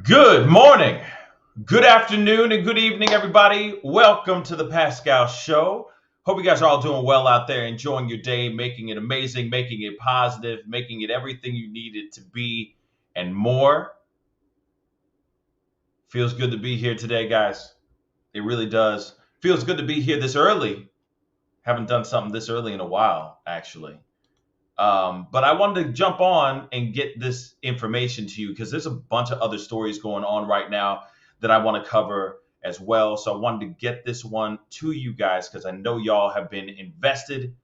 Good morning, good afternoon, and good evening, everybody. Welcome to the Pascal Show. Hope you guys are all doing well out there, enjoying your day, making it amazing, making it positive, making it everything you need it to be, and more. Feels good to be here today, guys. It really does. Feels good to be here this early. Haven't done something this early in a while, actually. But I wanted to jump on and get this information to you because there's a bunch of other stories going on right now that I want to cover as well. So I wanted to get this one to you guys because I know y'all have been invested,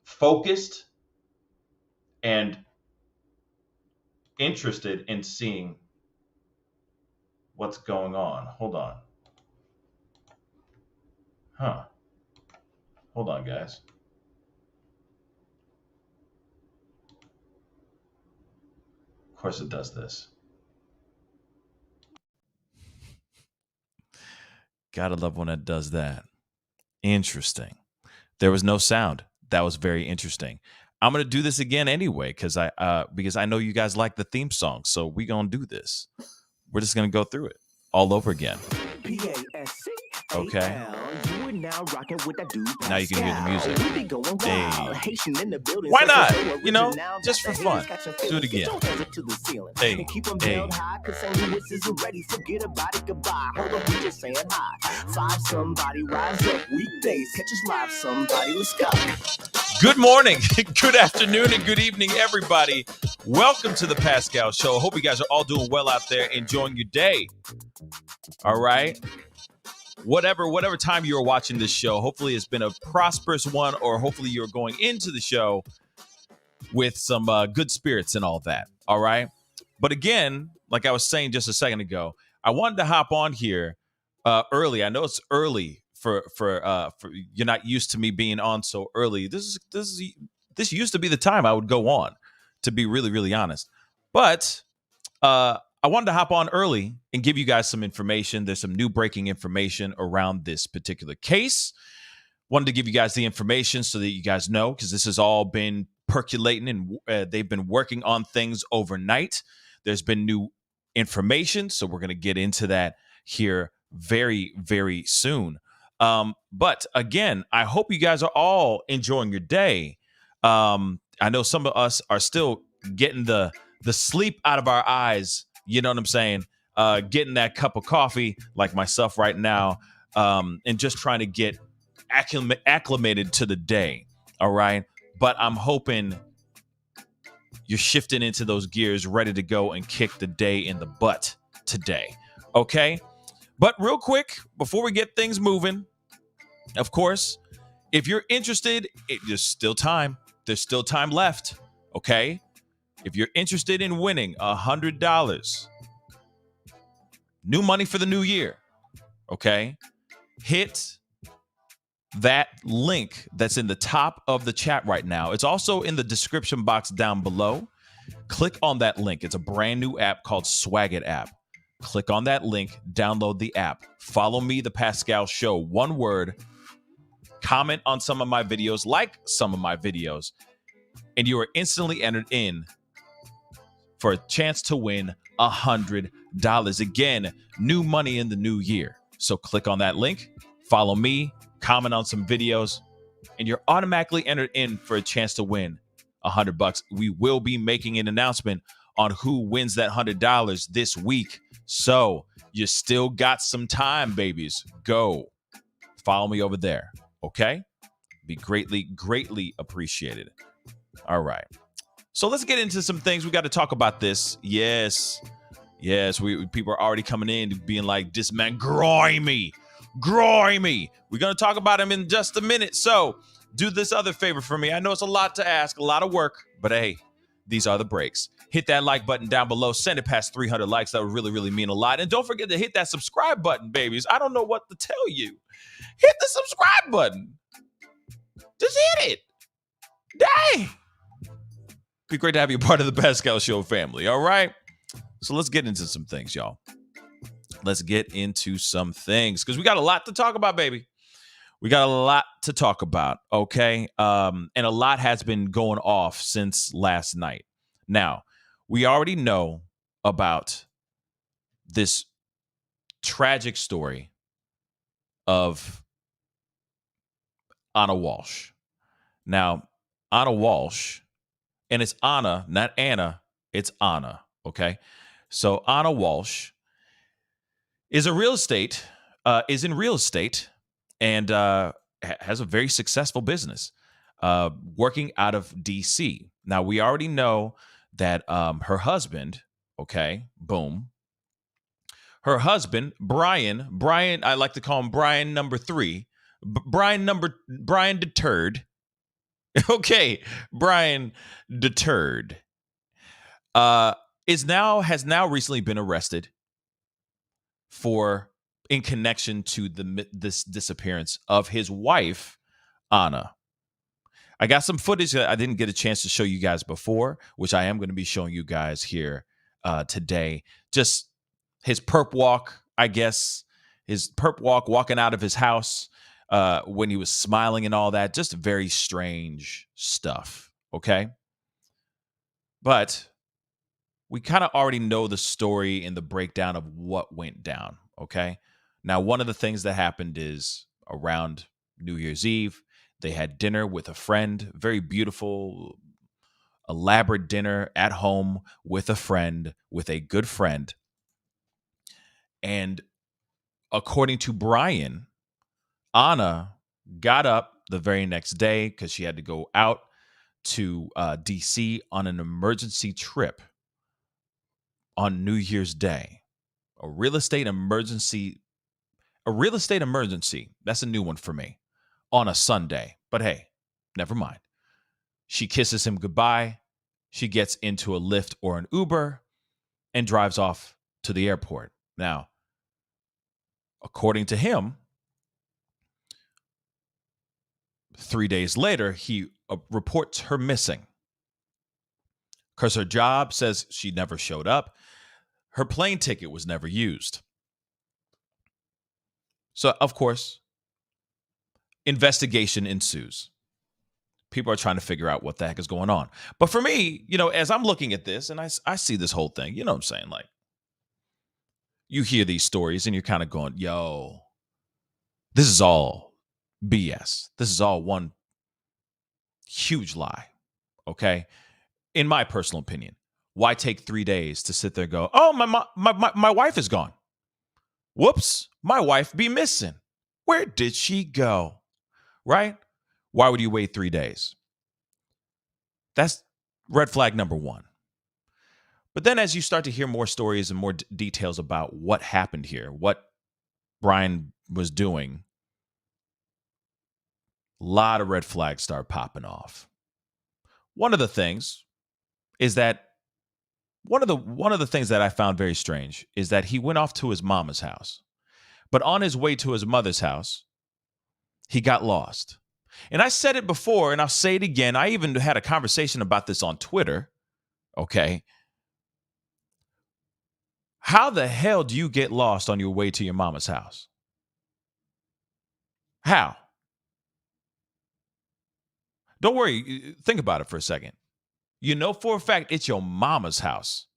focused, and interested in seeing what's going on. Hold on. Hold on, guys. Of course it does this. Gotta love when it does that. Interesting. There was no sound. That was very interesting. I'm gonna do this again anyway because I know you guys like the theme song, so we gonna do this. We're just gonna go through it all over again. Okay. Now you can hear the music. Hey. Why not? You know, just for fun. Do it again. Hey. Hey. Good morning, good afternoon, and good evening, everybody. Welcome to the Pascal Show. Hope you guys are all doing well out there, enjoying your day. All right. Whatever time you're watching this show, hopefully it's been a prosperous one, or hopefully you're going into the show with some good spirits and all that. All right. But again, like I was saying just a second ago, I wanted to hop on here early. I know it's early for you're not used to me being on so early. This used to be the time I would go on, to be really, really honest. But I wanted to hop on early and give you guys some information. There's some new breaking information around this particular case. Wanted to give you guys the information so that you guys know, because this has all been percolating and they've been working on things overnight. There's been new information, so we're going to get into that here very, very soon. But again, I hope you guys are all enjoying your day. I know some of us are still getting the sleep out of our eyes. You know what I'm saying? Getting that cup of coffee like myself right now, and just trying to get acclimated to the day. All right. But I'm hoping you're shifting into those gears, ready to go and kick the day in the butt today. Okay. But real quick, before we get things moving, of course, if you're interested, there's still time. There's still time left. Okay. If you're interested in winning $100, new money for the new year, okay, hit that link that's in the top of the chat right now. It's also in the description box down below. Click on that link. It's a brand new app called Swagget app. Click on that link, download the app. Follow me, The Pascal Show, one word. Comment on some of my videos, like some of my videos, and you are instantly entered in for a chance to win $100. Again, new money in the new year. So click on that link, follow me, comment on some videos, and you're automatically entered in for a chance to win $100. We will be making an announcement on who wins that $100 this week. So you still got some time, babies. Go follow me over there. Okay? Be greatly, greatly appreciated. All right. So let's get into some things. We got to talk about this. Yes. People are already coming in being like, this man grimy. We're going to talk about him in just a minute. So do this other favor for me. I know it's a lot to ask, a lot of work, but hey, these are the breaks. Hit that like button down below. Send it past 300 likes. That would really, really mean a lot. And don't forget to hit that subscribe button, babies. I don't know what to tell you. Hit the subscribe button. Just hit it. Dang. Be great to have you part of the Pascal Show family. All right. So let's get into some things, y'all. Let's get into some things because we got a lot to talk about, baby. We got a lot to talk about. Okay. And a lot has been going off since last night. Now, we already know about this tragic story of Anna Walshe. Now, Anna Walshe, and it's Anna, not Anna, it's Anna, okay? So Anna Walshe is in real estate, and has a very successful business, working out of DC. Now, we already know that her husband, okay, boom, her husband, Brian, I like to call him Brian number 3, Brian deterred. Okay, Brian deterred. Has now recently been arrested for in connection to this disappearance of his wife, Anna. I got some footage that I didn't get a chance to show you guys before, which I am going to be showing you guys here today. Just his perp walk, I guess, walking out of his house when he was smiling and all that. Just very strange stuff, okay? But we kind of already know the story and the breakdown of what went down, okay? Now, one of the things that happened is around New Year's Eve, they had dinner with a friend, very beautiful, elaborate dinner at home with a friend, with a good friend. And according to Brian, Anna got up the very next day because she had to go out to DC on an emergency trip on New Year's Day. A real estate emergency. That's a new one for me. On a Sunday. But hey, never mind. She kisses him goodbye. She gets into a Lyft or an Uber and drives off to the airport. Now, according to him, 3 days later, he reports her missing because her job says she never showed up. Her plane ticket was never used. So, of course, investigation ensues. People are trying to figure out what the heck is going on. But for me, as I'm looking at this and I see this whole thing, you know what I'm saying? Like, you hear these stories and you're kind of going, yo, this is all BS. This is all one huge lie. Okay. In my personal opinion, why take 3 days to sit there and go, oh, my wife is gone. Whoops, my wife be missing. Where did she go? Right? Why would you wait 3 days? That's red flag number 1. But then as you start to hear more stories and more details about what happened here, what Brian was doing, a lot of red flags start popping off. One of the things is that one of the things that I found very strange is that he went off to his mama's house. But on his way to his mother's house, he got lost. And I said it before, and I'll say it again. I even had a conversation about this on Twitter. Okay. How the hell do you get lost on your way to your mama's house? How? Don't worry. Think about it for a second. You know for a fact it's your mama's house.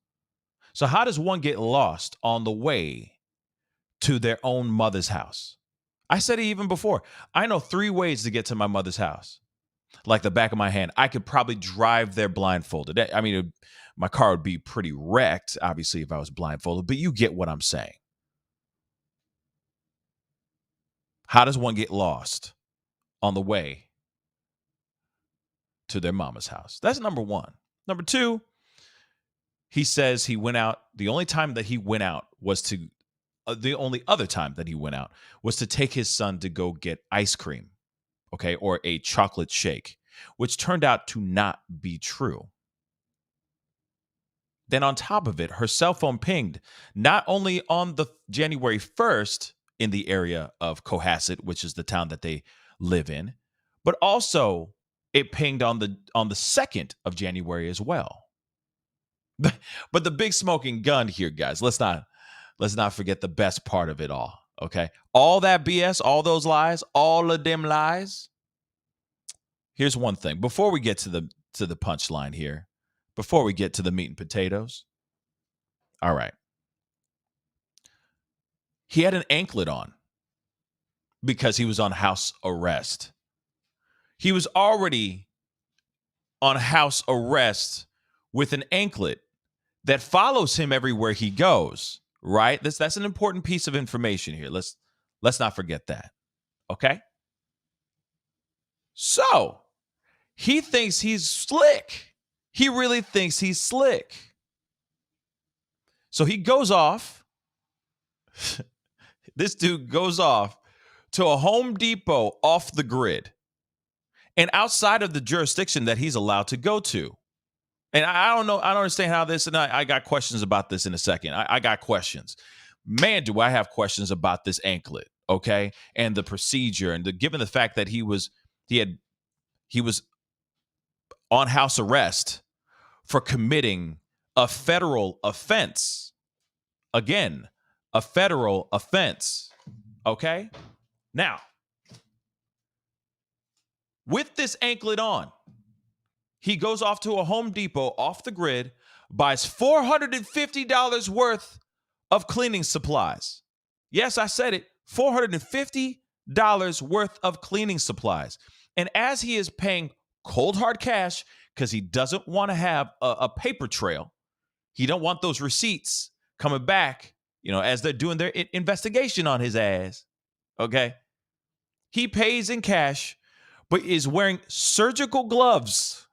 So how does one get lost on the way to their own mother's house? I said it even before. I know 3 ways to get to my mother's house. Like the back of my hand. I could probably drive there blindfolded. I mean, my car would be pretty wrecked, obviously, if I was blindfolded, but you get what I'm saying. How does one get lost on the way to their mama's house? That's number 1. Number 2, he says he went out. The only time that he went out was to, the only other time that he went out was to take his son to go get ice cream, okay, or a chocolate shake, which turned out to not be true. Then on top of it, her cell phone pinged not only on the January 1st in the area of Cohasset, which is the town that they live in, but also it pinged on the 2nd of January as well. But the big smoking gun here, guys, let's not forget the best part of it all, okay? All that BS, all those lies, all of them lies. Here's one thing. Before we get to the punchline here, before we get to the meat and potatoes. All right. He had an anklet on because he was on house arrest. He was already on house arrest with an anklet that follows him everywhere he goes, right? That's an important piece of information here. Let's not forget that. Okay? So, he thinks he's slick. He really thinks he's slick. So he goes off. This dude goes off to a Home Depot off the grid and outside of the jurisdiction that he's allowed to go to. And I don't know, I don't understand how this, and I got questions about this in a second. I got questions. Man, do I have questions about this anklet, okay? And the procedure, and given the fact that he was on house arrest for committing a federal offense. Again, a federal offense. Okay? Now, with this anklet on, he goes off to a Home Depot off the grid, buys $450 worth of cleaning supplies. Yes, I said it. $450 worth of cleaning supplies. And as he is paying cold hard cash, because he doesn't want to have a paper trail, he don't want those receipts coming back, as they're doing their investigation on his ass. Okay? He pays in cash, but is wearing surgical gloves.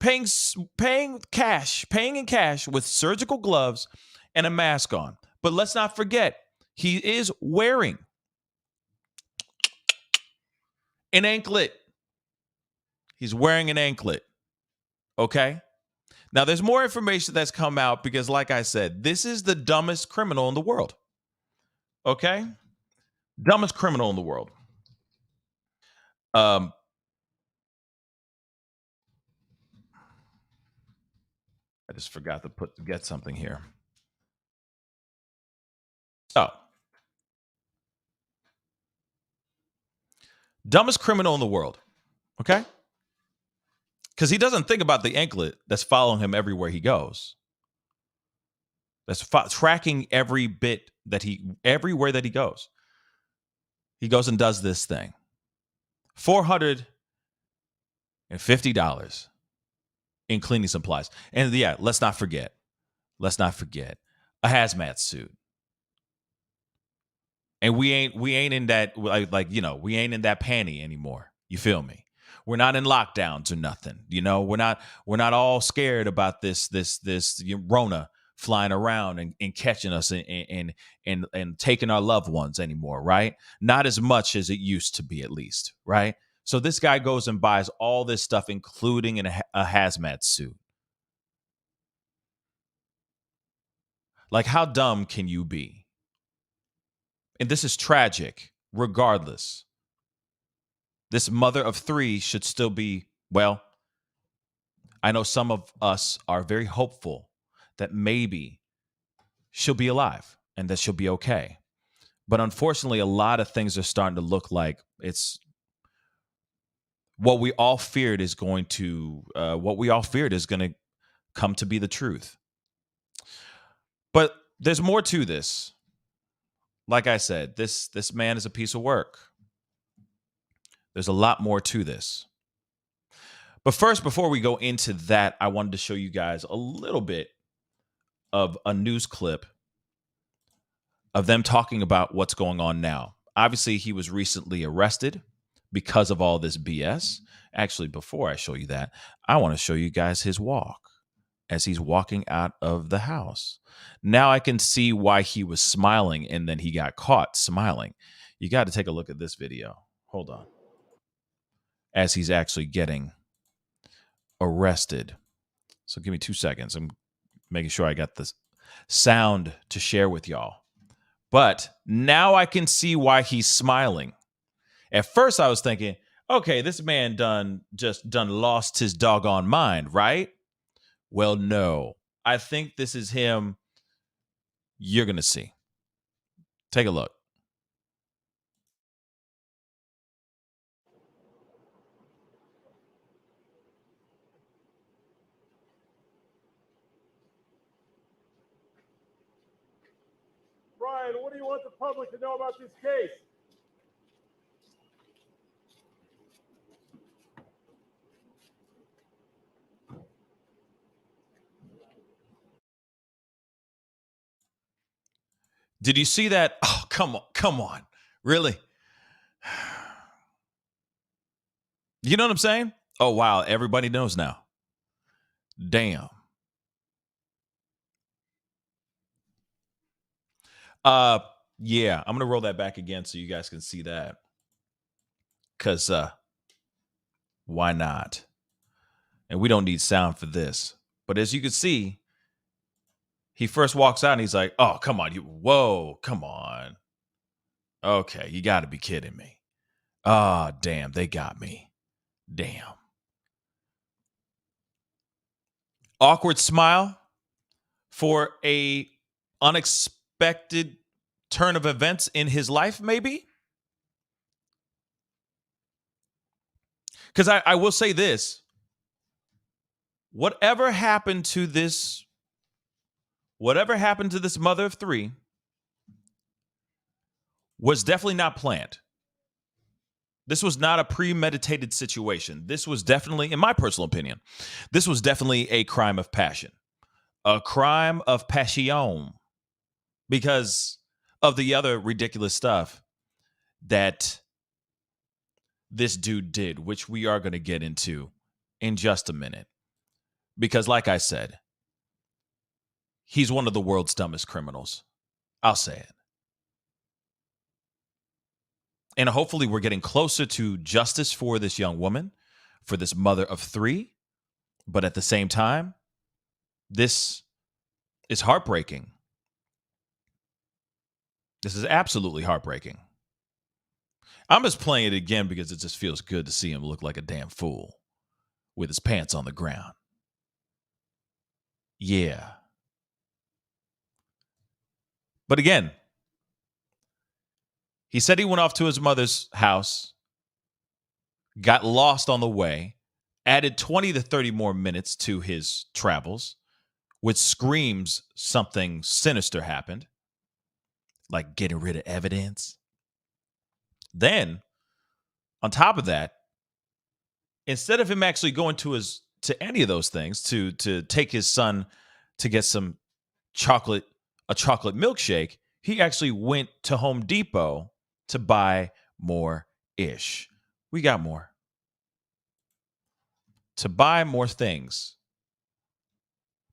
paying in cash with surgical gloves and a mask on. But let's not forget, he is wearing an anklet. He's wearing an anklet. Okay? Now, there's more information that's come out because, like I said, this is the dumbest criminal in the world. Okay? Dumbest criminal in the world. I just forgot to get something here. Oh. Dumbest criminal in the world. Okay? Because he doesn't think about the anklet that's following him everywhere he goes. That's tracking every bit everywhere that he goes. He goes and does this thing. $450 in cleaning supplies. And yeah, let's not forget a hazmat suit. And we ain't in that we ain't in that panty anymore. You feel me? We're not in lockdowns or nothing. We're not all scared about this Rona flying around and catching us and taking our loved ones anymore, right? Not as much as it used to be, at least, right? So this guy goes and buys all this stuff, including a hazmat suit. Like, how dumb can you be? And this is tragic, regardless. This mother of three should still be, well, I know some of us are very hopeful that maybe she'll be alive and that she'll be okay. But unfortunately, a lot of things are starting to look like it's what we all feared is going to come to be the truth. But there's more to this. Like I said, this man is a piece of work. There's a lot more to this. But first, before we go into that, I wanted to show you guys a little bit of a news clip of them talking about what's going on now. Obviously, he was recently arrested because of all this BS. Actually, before I show you that, I want to show you guys his walk as he's walking out of the house. Now I can see why he was smiling and then he got caught smiling. You got to take a look at this video. Hold on. As he's actually getting arrested. So give me 2 seconds. I'm making sure I got this sound to share with y'all. But now I can see why he's smiling. At first I was thinking, okay, this man done lost his doggone mind, right? Well, no. I think this is him. You're going to see. Take a look. Brian, what do you want the public to know about this case? Did you see that? Oh, come on. Really? You know what I'm saying? Oh, wow. Everybody knows now. Damn. Yeah, I'm going to roll that back again so you guys can see that. Because why not? And we don't need sound for this. But as you can see, he first walks out and he's like, oh, come on. Whoa, come on. Okay, you got to be kidding me. Ah, damn, they got me. Damn. Awkward smile for a unexpected turn of events in his life, maybe? Because I will say this. Whatever happened to this mother of three was definitely not planned. This was not a premeditated situation. This was definitely, in my personal opinion, this was definitely a crime of passion. A crime of passion because of the other ridiculous stuff that this dude did, which we are going to get into in just a minute. Because like I said, he's one of the world's dumbest criminals. I'll say it. And hopefully we're getting closer to justice for this young woman, for this mother of three. But at the same time, this is heartbreaking. This is absolutely heartbreaking. I'm just playing it again because it just feels good to see him look like a damn fool with his pants on the ground. Yeah. But again, he said he went off to his mother's house, got lost on the way, added 20 to 30 more minutes to his travels, which screams something sinister happened, like getting rid of evidence. Then, on top of that, instead of him actually going to any of those things to take his son to get a chocolate milkshake, he actually went to Home Depot to buy more ish. We got more. To buy more things.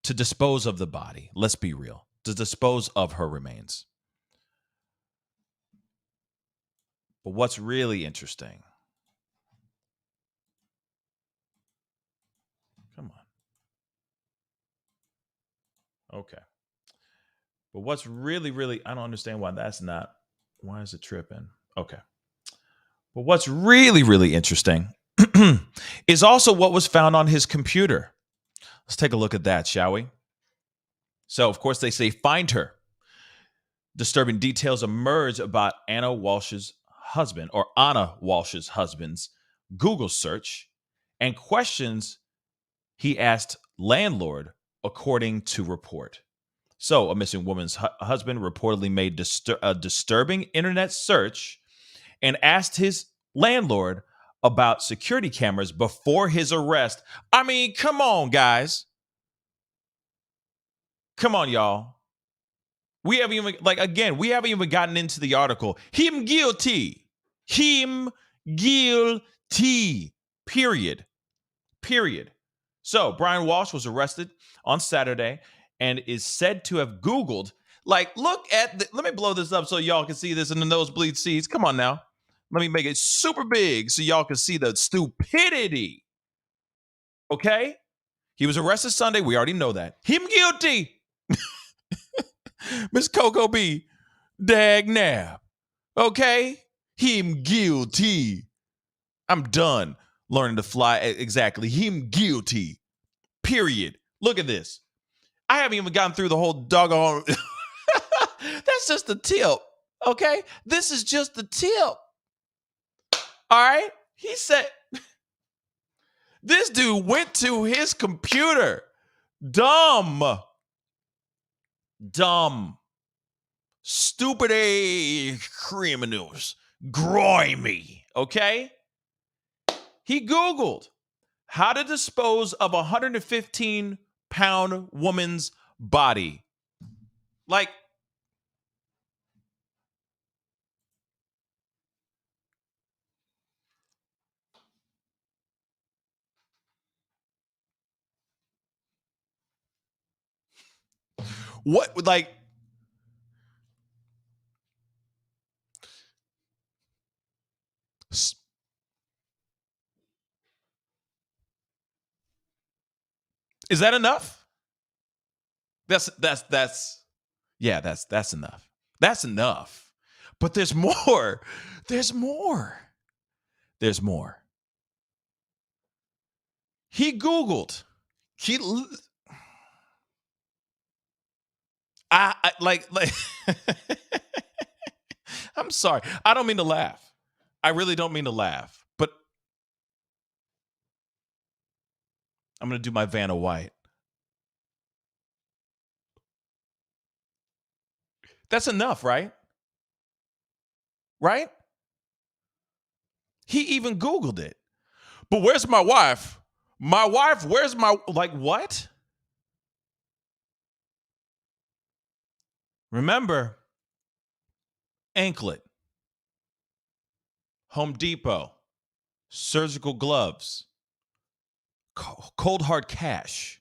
To dispose of the body. Let's be real. To dispose of her remains. But what's really interesting? Come on. Okay. But what's really, I don't understand why why is it tripping? Okay. But what's really interesting is also what was found on his computer. Let's take a look at that, shall we? So, of course, they say find her. Disturbing details emerge about Anna Walshe's husband's Google search and questions he asked landlord, according to report. So, a missing woman's husband reportedly made a disturbing internet search and asked his landlord about security cameras before his arrest. I mean, come on, guys. Come on, y'all. We haven't even gotten into the article. Him guilty. Period. So, Brian Walshe was arrested on Saturday and is said to have Googled, let me blow this up so y'all can see this in the nosebleed seats. Come on now. Let me make it super big so y'all can see the stupidity. Okay? He was arrested Sunday. We already know that. Him guilty. Miss Coco B. Dag nab. Okay? Him guilty. I'm done learning to fly. Exactly. Him guilty. Period. Look at this. I haven't even gotten through the whole doggone. That's just the tip. Okay? This is just the tip. All right? He said, this dude went to his computer. Dumb. Stupid A criminals. Grimy. Okay? He Googled how to dispose of a 115-pound woman's body. Like, what? Like, is that enough? That's yeah, that's enough. That's enough. But there's more. There's more. There's more. He Googled. He I like I'm sorry. I don't mean to laugh. I really don't mean to laugh. But I'm gonna do my Vanna White. That's enough, right? Right? He even Googled it. But where's my wife? My wife, where's my, like, what? Remember, anklet, Home Depot, surgical gloves, cold hard cash.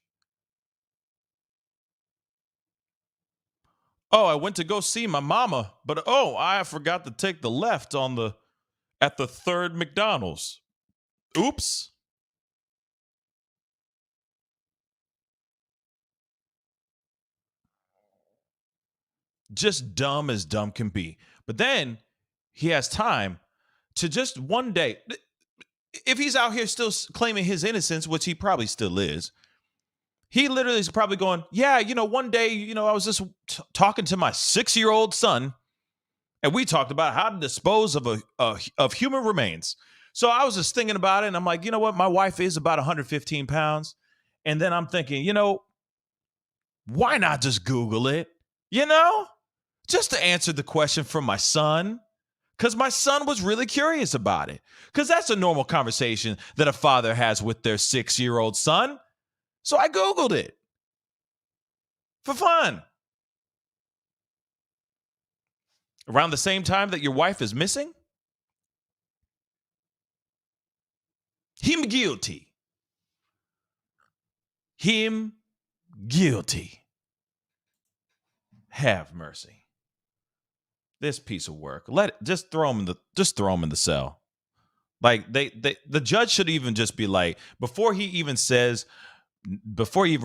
Oh, I went to go see my mama, but I forgot to take the left at the third McDonald's. Oops. Just dumb as dumb can be. But then he has time to just one day, if he's out here still claiming his innocence, which he probably still is, he literally is probably going, yeah, one day, I was just talking to my 6-year-old son, and we talked about how to dispose of human remains. So I was just thinking about it, and I'm like, you know what? My wife is about 115 pounds. And then I'm thinking, why not just Google it? Just to answer the question from my son. Because my son was really curious about it. Because that's a normal conversation that a father has with their 6-year-old son. So I Googled it for fun. Around the same time that your wife is missing? Him guilty. Him guilty. Have mercy. This piece of work. Just throw him in the cell. Like the judge should even just be like, before he even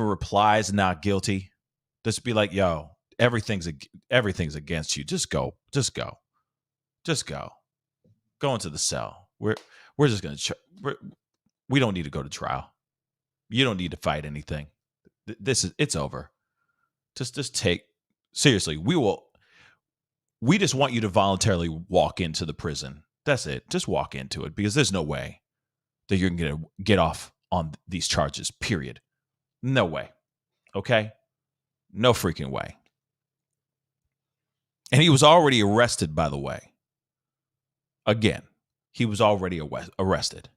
replies not guilty, just be like, yo, everything's against you. Just go. Go into the cell. We're just gonna. We don't need to go to trial. You don't need to fight anything. It's over. Just take seriously. We just want you to voluntarily walk into the prison. That's it. Just walk into it, because there's no way that you're going to get off on these charges, period. No way. Okay? No freaking way. And he was already arrested, by the way. Again, he was already arrested.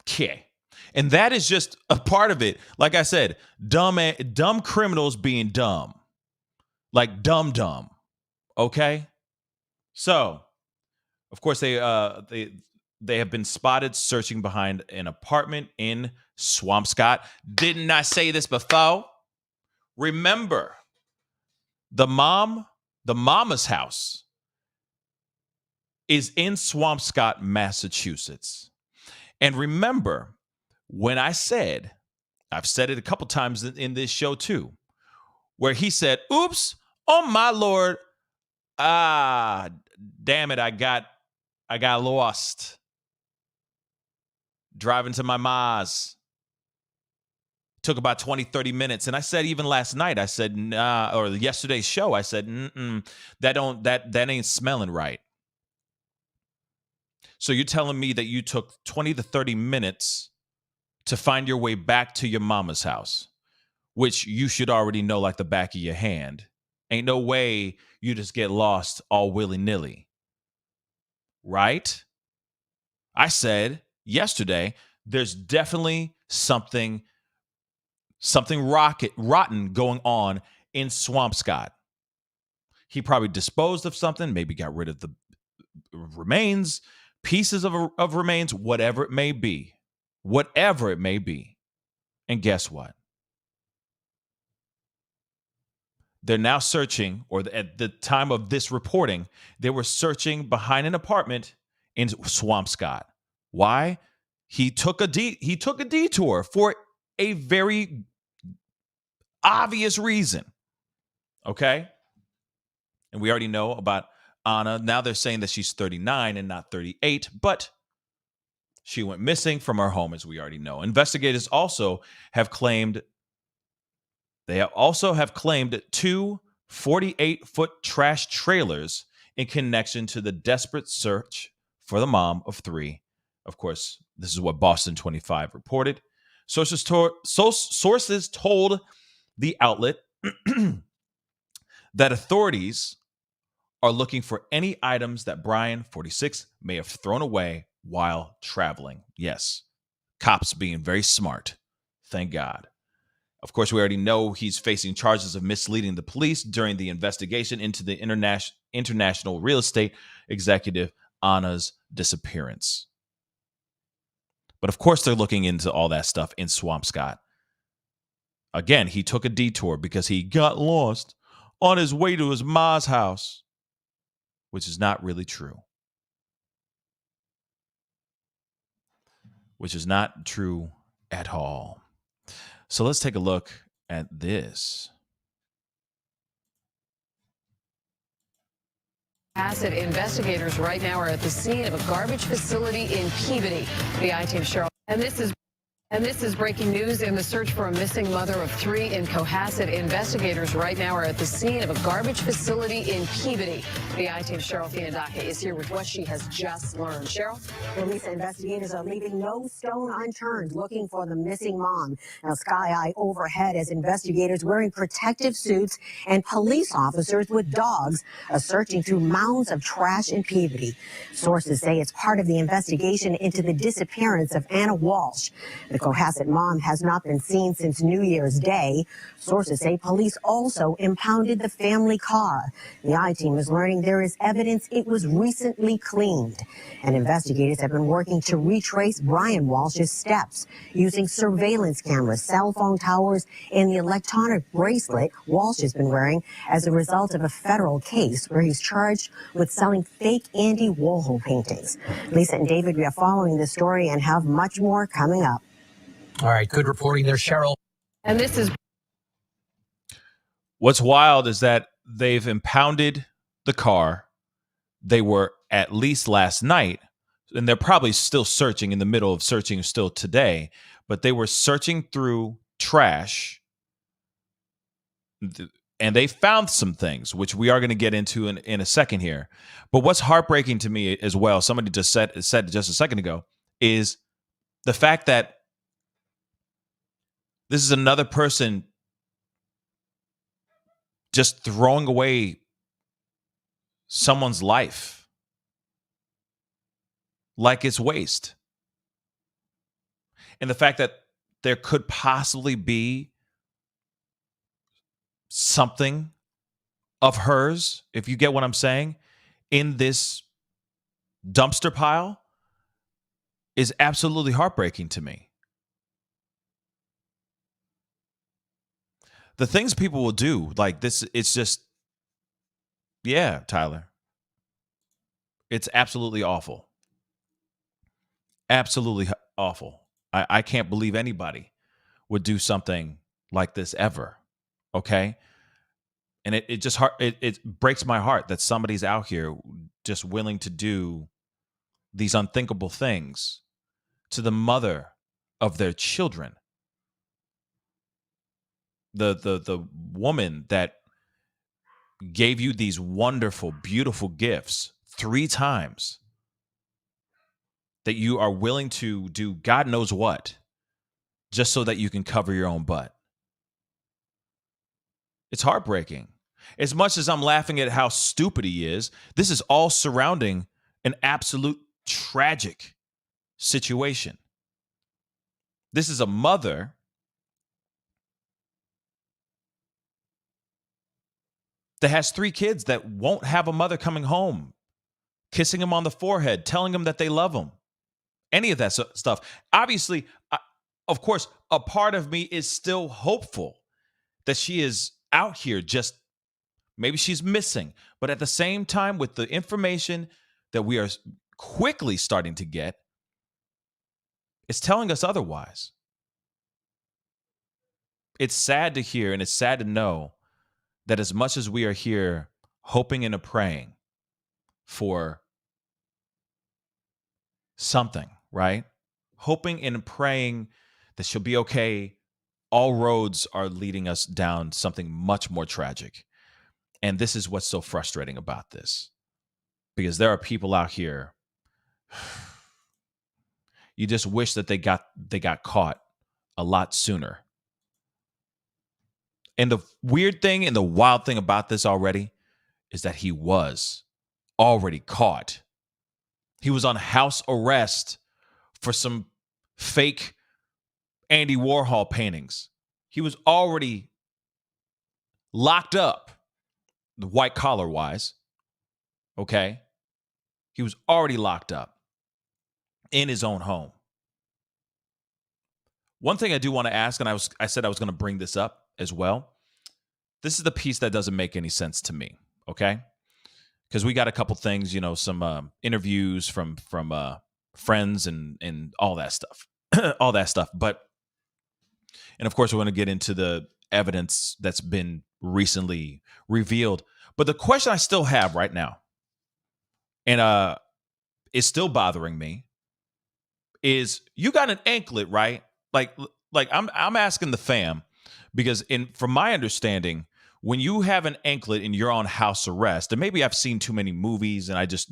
Okay. And that is just a part of it. Like I said, dumb criminals being dumb. Like dumb. Okay? So, of course, they have been spotted searching behind an apartment in Swampscott. Didn't I say this before? Remember, the mama's house is in Swampscott, Massachusetts. And remember, when I've said it a couple times in this show too, where he said, oops, oh my Lord, damn it, I got lost driving to my ma's. Took about 20, 30 minutes. And I said, even last night, I said, nah, or yesterday's show, I said, that ain't smelling right. So you're telling me that you took 20 to 30 minutes to find your way back to your mama's house, which you should already know like the back of your hand. Ain't no way you just get lost all willy-nilly. Right? I said yesterday, there's definitely something rotten going on in Swampscott. He probably disposed of something, maybe got rid of the remains, pieces of remains, whatever it may be. Whatever it may be. And guess what? They're now searching, or at the time of this reporting, they were searching behind an apartment in Swampscott. Why? He took a detour for a very obvious reason. Okay? And we already know about Anna. Now they're saying that she's 39 and not 38, but she went missing from her home, as we already know. Investigators also have claimed two 48-foot trash trailers in connection to the desperate search for the mom of three. Of course, this is what Boston 25 reported. Sources told the outlet that authorities are looking for any items that Brian, 46, may have thrown away while traveling. Yes, cops being very smart. Thank God. Of course, we already know he's facing charges of misleading the police during the investigation into the international real estate executive Anna's disappearance. But of course, they're looking into all that stuff in Swampscott. Again, he took a detour because he got lost on his way to his ma's house, which is not really true. Which is not true at all. So let's take a look at this. Hatchet investigators right now are at the scene of a garbage facility in Peabody. The I-Team Cheryl. And this is breaking news in the search for a missing mother of three in Cohasset. Investigators right now are at the scene of a garbage facility in Peabody. The I-Team Cheryl Fiandaca is here with what she has just learned. Cheryl? Police investigators are leaving no stone unturned looking for the missing mom. Now, sky high overhead as investigators wearing protective suits and police officers with dogs are searching through mounds of trash in Peabody. Sources say it's part of the investigation into the disappearance of Anna Walshe. The Cohasset mom has not been seen since New Year's Day. Sources say police also impounded the family car. The I-Team is learning there is evidence it was recently cleaned. And investigators have been working to retrace Brian Walshe's steps using surveillance cameras, cell phone towers, and the electronic bracelet Walshe has been wearing as a result of a federal case where he's charged with selling fake Andy Warhol paintings. Lisa and David, we are following this story and have much more coming up. All right, good reporting there, Cheryl. And this is What's wild is that they've impounded the car. They were at least last night, and they're probably still searching, in the middle of searching still today, but they were searching through trash, and they found some things, which we are going to get into in a second here. But what's heartbreaking to me as well, somebody just said just a second ago, is the fact that this is another person just throwing away someone's life like it's waste. And the fact that there could possibly be something of hers, if you get what I'm saying, in this dumpster pile is absolutely heartbreaking to me. The things people will do like this, it's just, yeah, Tyler. It's absolutely awful. Absolutely awful. I can't believe anybody would do something like this ever. Okay? And it breaks my heart that somebody's out here just willing to do these unthinkable things to the mother of their children. The woman that gave you these wonderful, beautiful gifts 3 times, that you are willing to do God knows what just so that you can cover your own butt. It's heartbreaking. As much as I'm laughing at how stupid he is, this is all surrounding an absolute tragic situation. This is a mother that has 3 kids that won't have a mother coming home, kissing him on the forehead, telling him that they love him. Any of that stuff. Obviously, of course, a part of me is still hopeful that she is out here, just maybe she's missing. But at the same time, with the information that we are quickly starting to get, it's telling us otherwise. It's sad to hear and it's sad to know that as much as we are here hoping and praying for something, right? Hoping and praying that she'll be okay, all roads are leading us down something much more tragic. And this is what's so frustrating about this. Because there are people out here, you just wish that they got caught a lot sooner. And the weird thing and the wild thing about this already is that he was already caught. He was on house arrest for some fake Andy Warhol paintings. He was already locked up, the white collar wise. Okay? He was already locked up in his own home. One thing I do want to ask, and I said I was going to bring this up as well. This is the piece that doesn't make any sense to me, okay? Because we got a couple things, some interviews from friends and all that stuff, all that stuff. And of course, we're going to get into the evidence that's been recently revealed. But the question I still have right now, and is still bothering me, is you got an anklet, right? Like I'm asking the fam, because from my understanding, when you have an anklet and you're on house arrest, and maybe I've seen too many movies and I just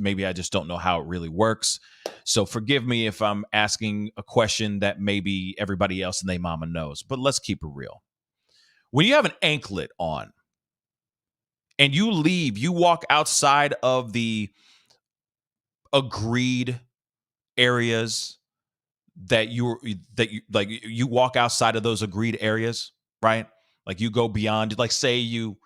don't know how it really works. So forgive me if I'm asking a question that maybe everybody else and their mama knows, but let's keep it real. When you have an anklet on and you leave, you walk outside of the agreed areas that you walk outside of those agreed areas, right? Like you go beyond, like say you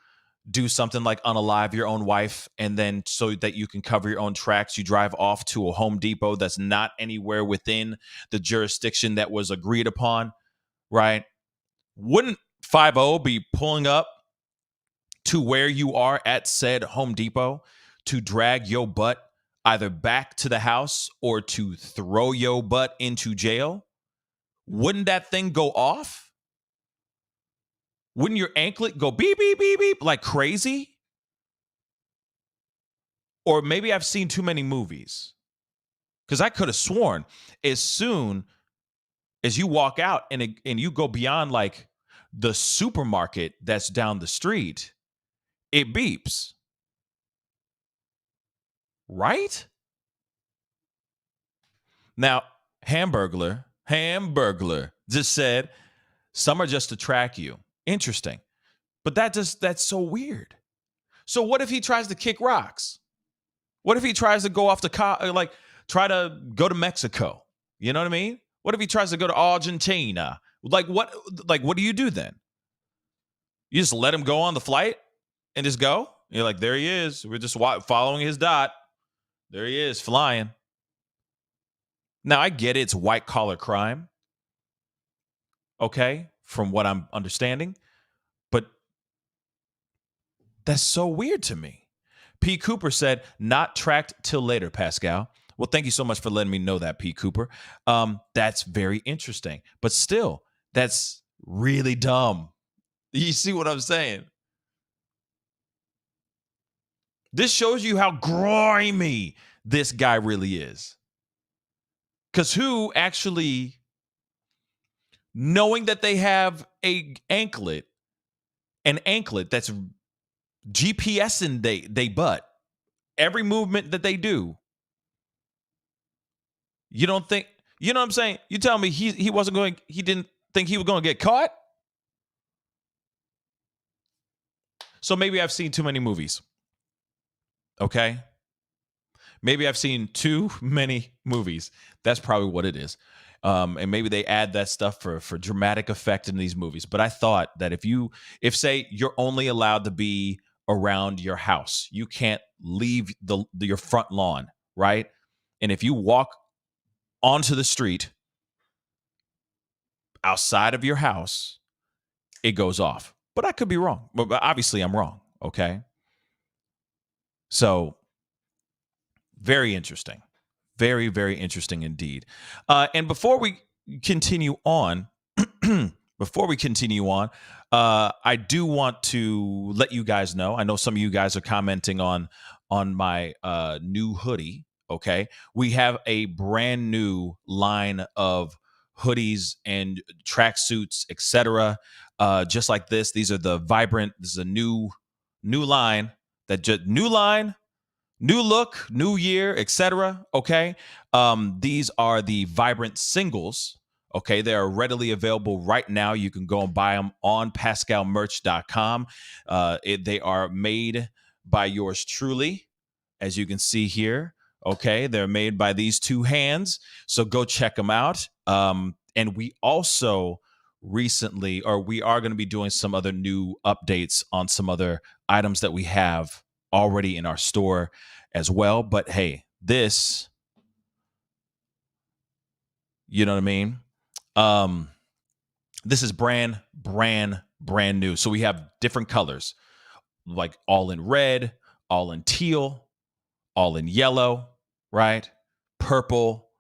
do something like unalive your own wife, and then so that you can cover your own tracks, you drive off to a Home Depot that's not anywhere within the jurisdiction that was agreed upon, right? Wouldn't 50 be pulling up to where you are at said Home Depot to drag your butt either back to the house or to throw your butt into jail? Wouldn't that thing go off? Wouldn't your anklet go beep, beep, beep, beep like crazy? Or maybe I've seen too many movies, because I could have sworn as soon as you walk out and you go beyond like the supermarket that's down the street, it beeps. Right? Now, Hamburglar just said, some are just to track you. Interesting. But that's so weird. So what if he tries to kick rocks? What if he tries to go off to try to go to Mexico? You know what I mean? What if he tries to go to Argentina? Like what do you do then? You just let him go on the flight and just go? You're like, there he is. We're just following his dot. There he is, flying. Now, I get it. It's white collar crime. Okay, from what I'm understanding. But that's so weird to me. P. Cooper said, not tracked till later, Pascal. Well, thank you so much for letting me know that, P. Cooper. That's very interesting. But still, that's really dumb. You see what I'm saying? This shows you how grimy this guy really is. Because who actually, knowing that they have an anklet that's GPSing they butt, every movement that they do, you don't think, you know what I'm saying? You tell me he didn't think he was going to get caught? So maybe I've seen too many movies. Okay. Maybe I've seen too many movies. That's probably what it is. And maybe they add that stuff for dramatic effect in these movies. But I thought that if say you're only allowed to be around your house, you can't leave your front lawn, right? And if you walk onto the street outside of your house, it goes off. But I could be wrong. But obviously I'm wrong. Okay. So very interesting. Very, very interesting indeed. And before we continue on, I do want to let you guys know. I know some of you guys are commenting on my new hoodie. Okay, we have a brand new line of hoodies and tracksuits, etc. Just like this. These are the Vibrant. This is a new line new look, new year, etc. Okay. These are the Vibrant singles. Okay. They are readily available right now. You can go and buy them on pascalmerch.com. They are made by yours truly, as you can see here. Okay. They're made by these two hands. So go check them out. And we also we are going to be doing some other new updates on some other items that we have already in our store as well. But hey, this, you know what I mean? This is brand new. So we have different colors, like all in red, all in teal, all in yellow, right? Purple.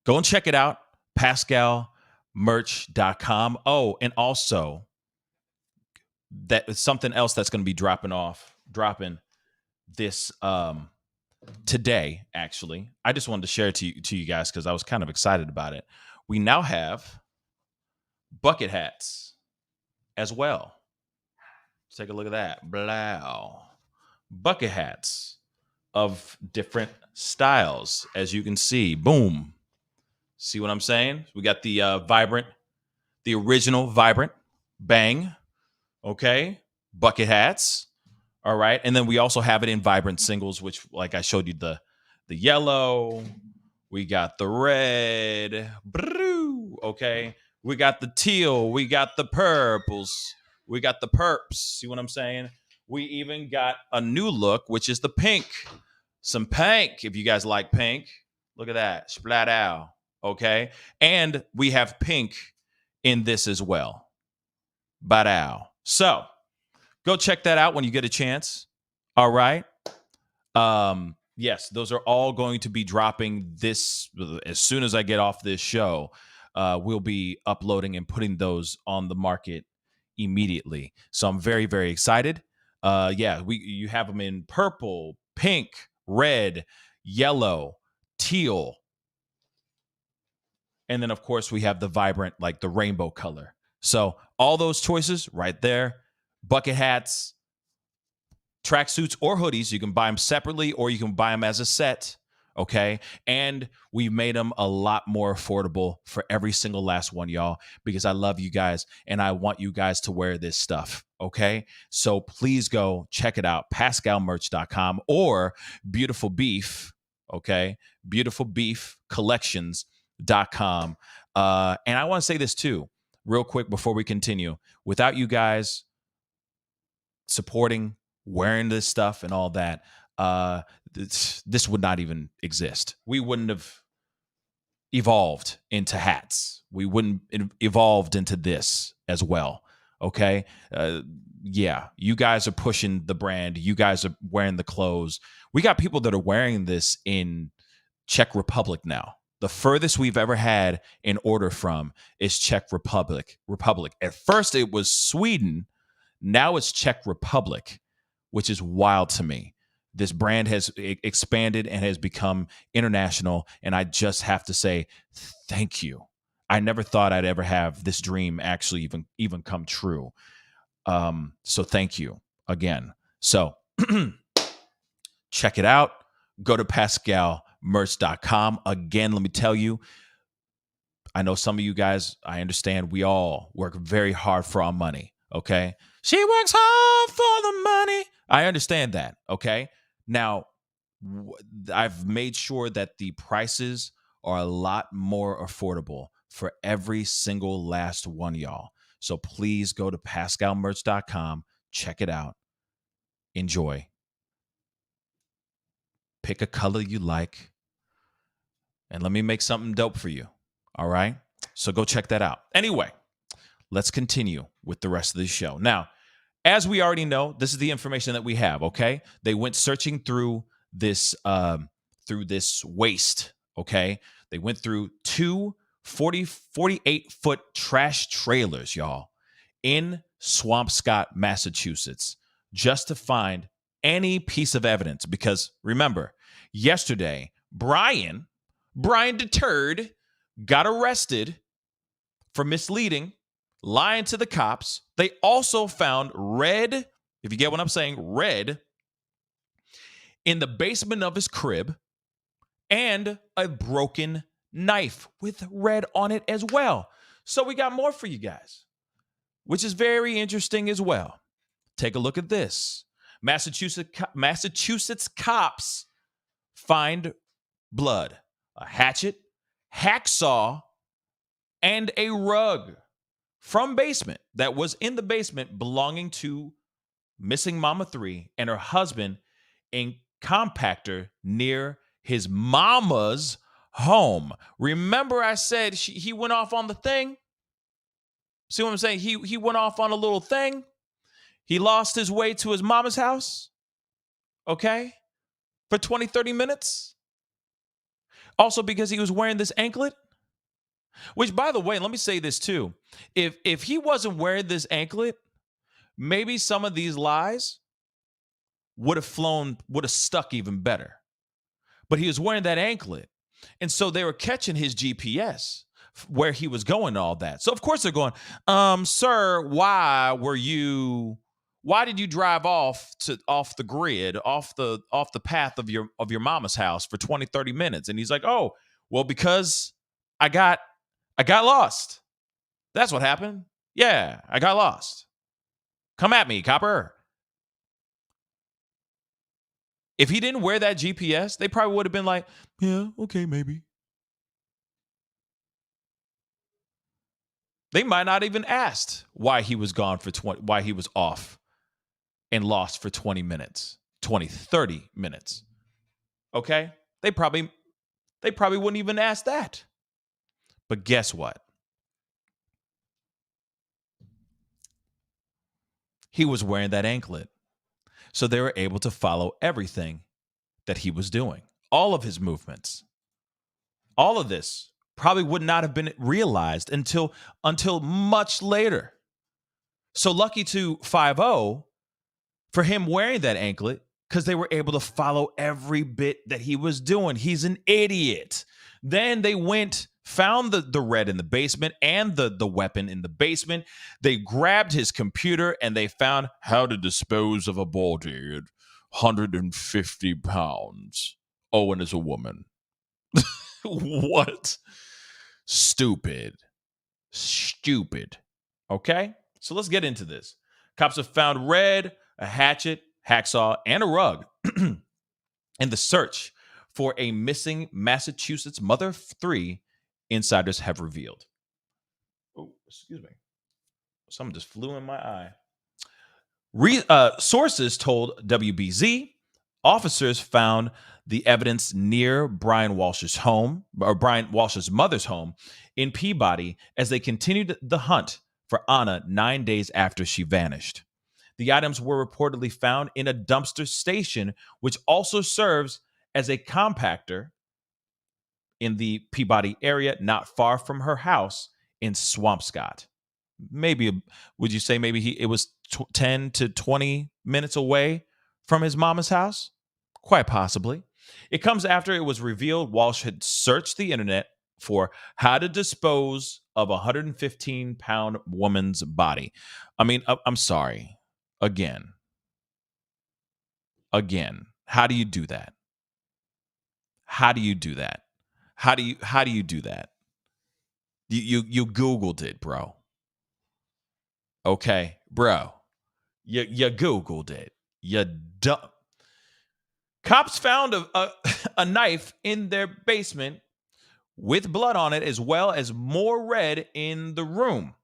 Go and check it out. PascalMerch.com. Oh, and also that is something else that's going to be dropping this today. Actually, I just wanted to share it to you guys because I was kind of excited about it. We now have bucket hats as well. Take a look at that. Blow. Bucket hats of different styles, as you can see. Boom. See what I'm saying? We got the Vibrant, the original Vibrant Bang. Okay. Bucket hats. All right. And then we also have it in Vibrant singles, which, like I showed you, the yellow. We got the red. Okay. We got the teal. We got the purples. We got the perps. See what I'm saying? We even got a new look, which is the pink. Some pink, if you guys like pink. Look at that. Splat out. Okay. And we have pink in this as well. Badao. So go check that out when you get a chance. All right. Yes, those are all going to be dropping this as soon as I get off this show. We'll be uploading and putting those on the market immediately. So I'm very, very excited. You have them in purple, pink, red, yellow, teal. And then, of course, we have the Vibrant, like the rainbow color. So all those choices right there. Bucket hats, tracksuits, or hoodies. You can buy them separately or you can buy them as a set. Okay. And we've made them a lot more affordable for every single last one, y'all, because I love you guys and I want you guys to wear this stuff. Okay. So please go check it out. PascalMerch.com or Beautiful Beef. Okay. Beautiful Beef Collections.com. And I want to say this too, real quick before we continue. Without you guys supporting, wearing this stuff and all that, this would not even exist. We wouldn't have evolved into hats. We wouldn't evolved into this as well. Okay. You guys are pushing the brand. You guys are wearing the clothes. We got people that are wearing this in Czech Republic now. The furthest we've ever had an order from is Czech Republic. At first it was Sweden. Now it's Czech Republic, which is wild to me. This brand has expanded and has become international. And I just have to say, thank you. I never thought I'd ever have this dream actually even come true. So thank you again. So check it out. Go to PascalMerch.com. Again, let me tell you, I know some of you guys, I understand we all work very hard for our money. Okay. She works hard for the money. I understand that, okay? Now, I've made sure that the prices are a lot more affordable for every single last one, y'all. So please go to pascalmerch.com, check it out, enjoy. Pick a color you like, and let me make something dope for you. All right? So go check that out. Anyway, let's continue with the rest of the show. Now, as we already know, this is the information that we have, okay? They went searching through this waste, okay? They went through two 48-foot trash trailers, y'all, in Swampscott, Massachusetts, just to find any piece of evidence. Because remember, yesterday, Brian Deterred got arrested for misleading, lying to the cops. They also found red, if you get what I'm saying, red in the basement of his crib, and a broken knife with red on it as well. So we got more for you guys, which is very interesting as well. Take a look at this. Massachusetts cops find blood, a hatchet, hacksaw, and a rug from basement that was in the basement belonging to missing Mama 3 and her husband in compactor near his mama's home. Remember I said he went off on the thing? See what I'm saying? He went off on a little thing. He lost his way to his mama's house, okay, for 20, 30 minutes. Also because he was wearing this anklet. Which, by the way, let me say this too. If he wasn't wearing this anklet, maybe some of these lies would have stuck even better. But he was wearing that anklet. And so they were catching his GPS where he was going, all that. So of course they're going, sir, why did you drive off the grid, off the path of your mama's house for 20, 30 minutes? And he's like, oh, well, because I got lost. That's what happened. Yeah, I got lost. Come at me, copper. If he didn't wear that GPS, they probably would have been like, yeah, okay, maybe. They might not even asked why he was gone why he was off and lost for 20 minutes, 20, 30 minutes. Okay? They probably wouldn't even ask that. But guess what? He was wearing that anklet. So they were able to follow everything that he was doing, all of his movements. All of this probably would not have been realized until much later. So lucky to 5-0 for him wearing that anklet, because they were able to follow every bit that he was doing. He's an idiot. Then they found the red in the basement and the weapon in the basement. They grabbed his computer and they found how to dispose of a body at 150 pounds. Owen is a woman. What? Stupid. Okay? So let's get into this. Cops have found red, a hatchet, hacksaw, and a rug in the search for a missing Massachusetts mother of 3, insiders have revealed. Oh, excuse me. Something just flew in my eye. Sources told WBZ officers found the evidence near Brian Walshe's home, or Brian Walshe's mother's home in Peabody, as they continued the hunt for Anna 9 days after she vanished. The items were reportedly found in a dumpster station, which also serves as a compactor in the Peabody area, not far from her house in Swampscott. Would you say maybe it was 10 to 20 minutes away from his mama's house? Quite possibly. It comes after it was revealed Walshe had searched the internet for how to dispose of a 115-pound woman's body. I mean, I'm sorry. Again, how do you do that? How do you do that? How do you do that? You Googled it, bro. Okay, bro. You Googled it. You dumb. Cops found a knife in their basement with blood on it, as well as more red in the room,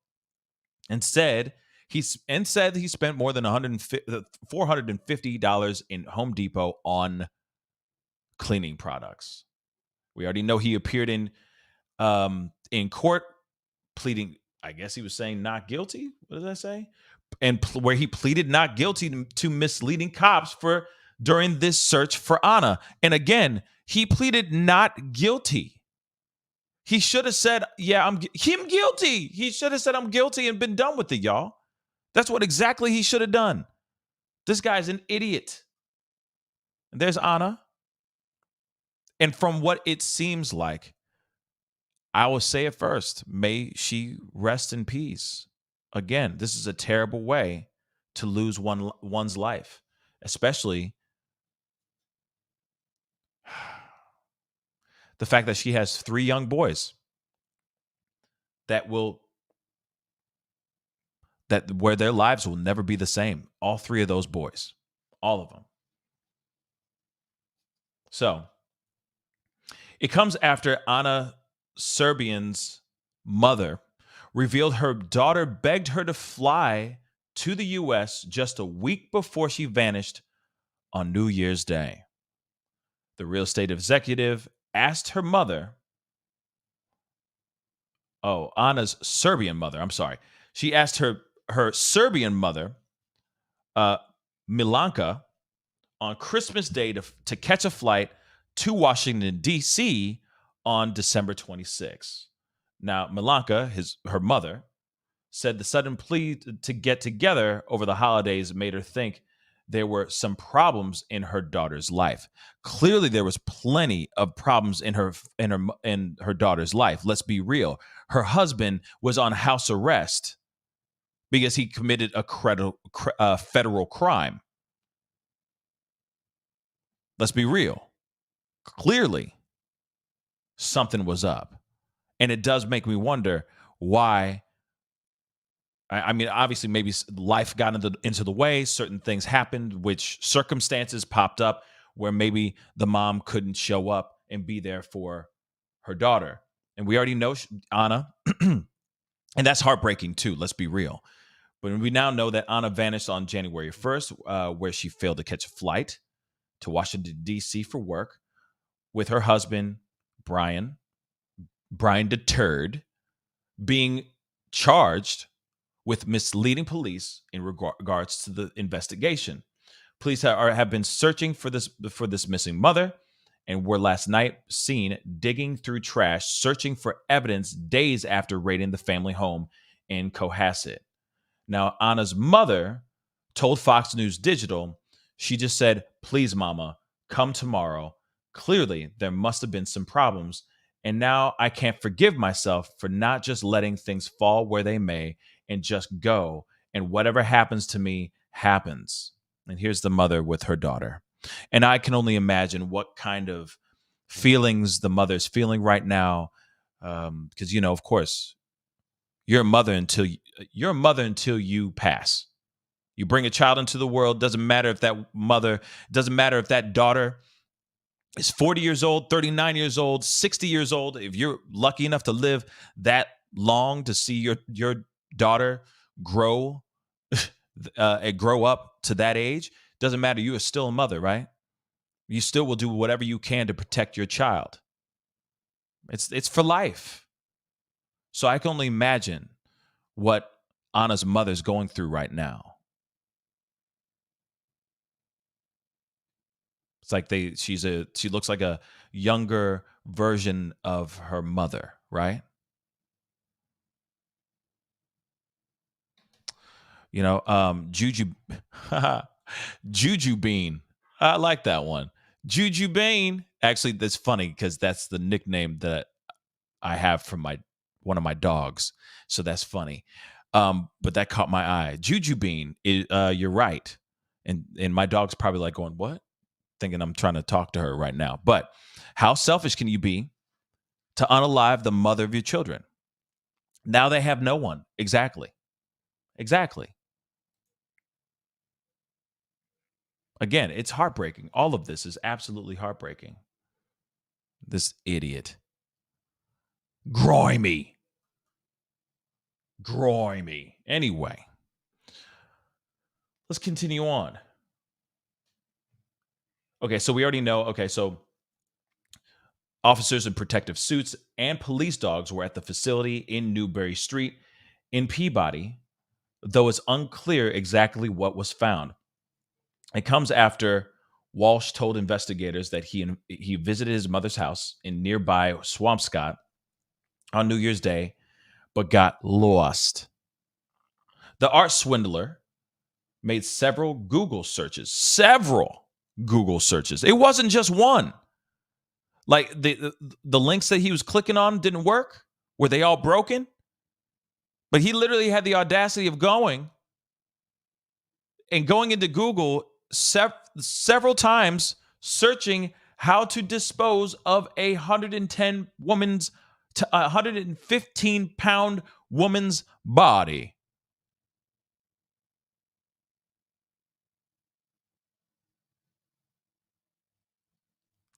and said he spent more than $450 in Home Depot on cleaning products. We already know he appeared in court pleading. I guess he was saying not guilty. What does that say? And where he pleaded not guilty to misleading cops for during this search for Anna. And again, he pleaded not guilty. He should have said, "Yeah, I'm guilty." He should have said, "I'm guilty," and been done with it, y'all. That's what exactly he should have done. This guy's an idiot. And there's Anna. And from what it seems like, I will say it first. May she rest in peace. Again, this is a terrible way to lose one's life, especially the fact that she has 3 young boys that where their lives will never be the same. All 3 of those boys, all of them. So it comes after Anna Serbian's mother revealed her daughter begged her to fly to the U.S. just a week before she vanished on New Year's Day. The real estate executive asked her mother, Anna's Serbian mother, I'm sorry. She asked her Serbian mother, Milanka, on Christmas Day to catch a flight to Washington, D.C. on December 26. Now, Milanka, her mother, said the sudden plea to get together over the holidays made her think there were some problems in her daughter's life. Clearly, there was plenty of problems in her daughter's life. Let's be real. Her husband was on house arrest because he committed a federal crime. Let's be real. Clearly, something was up. And it does make me wonder why. I mean, obviously, maybe life got into the way. Certain things happened, which circumstances popped up where maybe the mom couldn't show up and be there for her daughter. And we already know Anna, and that's heartbreaking too. Let's be real. But we now know that Anna vanished on January 1st, where she failed to catch a flight to Washington, D.C. for work with her husband, Brian Deterred, being charged with misleading police in regards to the investigation. Police have been searching for this missing mother, and were last night seen digging through trash, searching for evidence days after raiding the family home in Cohasset. Now, Anna's mother told Fox News Digital, she just said, "Please, mama, come tomorrow. Clearly, there must have been some problems, and now I can't forgive myself for not just letting things fall where they may and just go, and whatever happens to me happens." And here's the mother with her daughter. And I can only imagine what kind of feelings the mother's feeling right now, because of course, you're a mother until you pass. You bring a child into the world. Doesn't matter if that daughter is 40 years old, 39 years old, 60 years old. If you're lucky enough to live that long to see your daughter grow up to that age, doesn't matter. You are still a mother, right? You still will do whatever you can to protect your child. It's for life. So I can only imagine what Anna's mother's going through right now. It's like she looks like a younger version of her mother, right? Juju Juju Bean. I like that one. Juju Bean. Actually, that's funny because that's the nickname that I have from one of my dogs. So that's funny. But that caught my eye. Juju Bean. You're right. And my dog's probably like going, "What?" Thinking I'm trying to talk to her right now. But how selfish can you be to unalive the mother of your children? Now they have no one. Exactly. Again, it's heartbreaking. All of this is absolutely heartbreaking. This idiot. Grimy. Anyway, let's continue on. Okay, so we already know. Okay, so officers in protective suits and police dogs were at the facility in Newberry Street in Peabody, though it's unclear exactly what was found. It comes after Walshe told investigators that he visited his mother's house in nearby Swampscott on New Year's Day, but got lost. The art swindler made several Google searches. It wasn't just one. Like the links that he was clicking on didn't work. Were they all broken? But he literally had the audacity of going into Google several times, searching how to dispose of a 115-pound woman's body.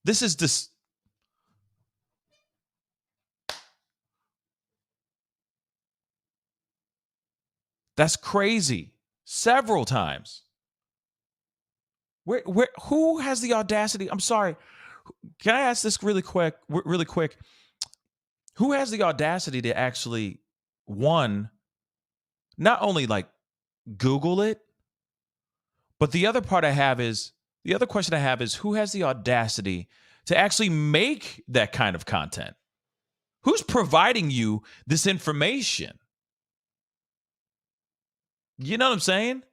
This is this. That's crazy. Several times. Where who has the audacity? I'm sorry. Can I ask this really quick? Who has the audacity to actually, one, not only like Google it, but the other question I have is who has the audacity to actually make that kind of content? Who's providing you this information? You know what I'm saying?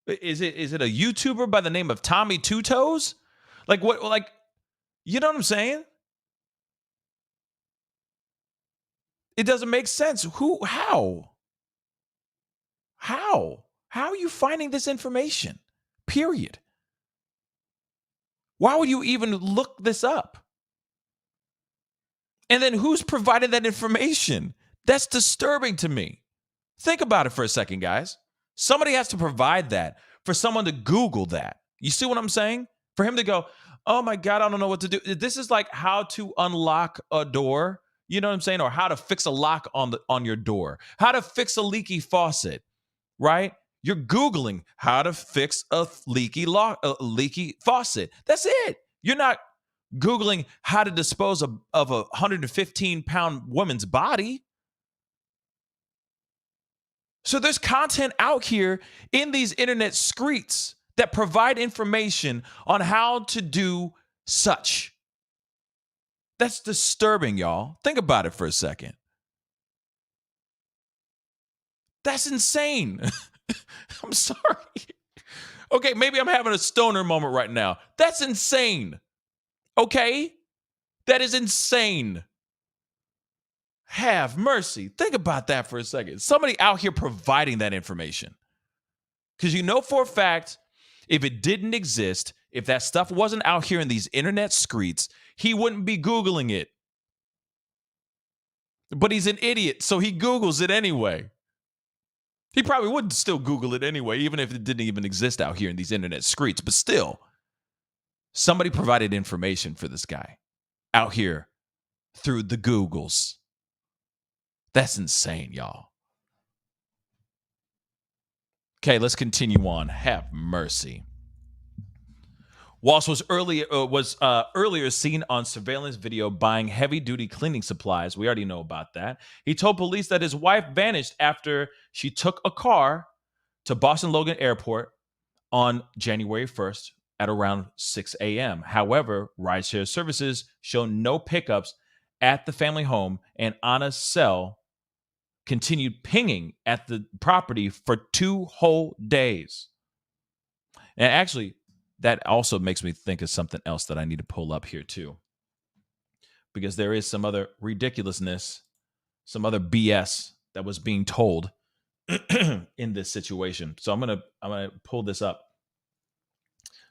Is it a YouTuber by the name of Tommy Two Toes? Like what? Like, you know what I'm saying? It doesn't make sense. How? How are you finding this information? Period. Why would you even look this up? And then who's providing that information? That's disturbing to me. Think about it for a second, guys. Somebody has to provide that for someone to Google that. You see what I'm saying? For him to go, oh my God, I don't know what to do. This is like how to unlock a door. You know what I'm saying? Or how to fix a lock on your door. How to fix a leaky faucet, right? You're Googling how to fix a leaky faucet. That's it. You're not Googling how to dispose of a 115-pound woman's body. So there's content out here in these internet streets that provide information on how to do such. That's disturbing, y'all. Think about it for a second. That's insane. I'm sorry. Okay, maybe I'm having a stoner moment right now. That's insane. Okay? That is insane. Have mercy. Think about that for a second. Somebody out here providing that information. Because you know for a fact, if it didn't exist, if that stuff wasn't out here in these internet streets, he wouldn't be Googling it. But he's an idiot, so he Googles it anyway. He probably would still Google it anyway, even if it didn't even exist out here in these internet streets. But still, somebody provided information for this guy out here through the Googles. That's insane, y'all. Okay, let's continue on. Have mercy. Walshe was earlier seen on surveillance video buying heavy-duty cleaning supplies. We already know about that. He told police that his wife vanished after she took a car to Boston Logan Airport on January 1st at around 6 a.m. However, rideshare services show no pickups at the family home, and Anna's cell continued pinging at the property for 2 whole days. And actually, that also makes me think of something else that I need to pull up here too. Because there is some other ridiculousness, some other BS that was being told in this situation. So I'm gonna pull this up.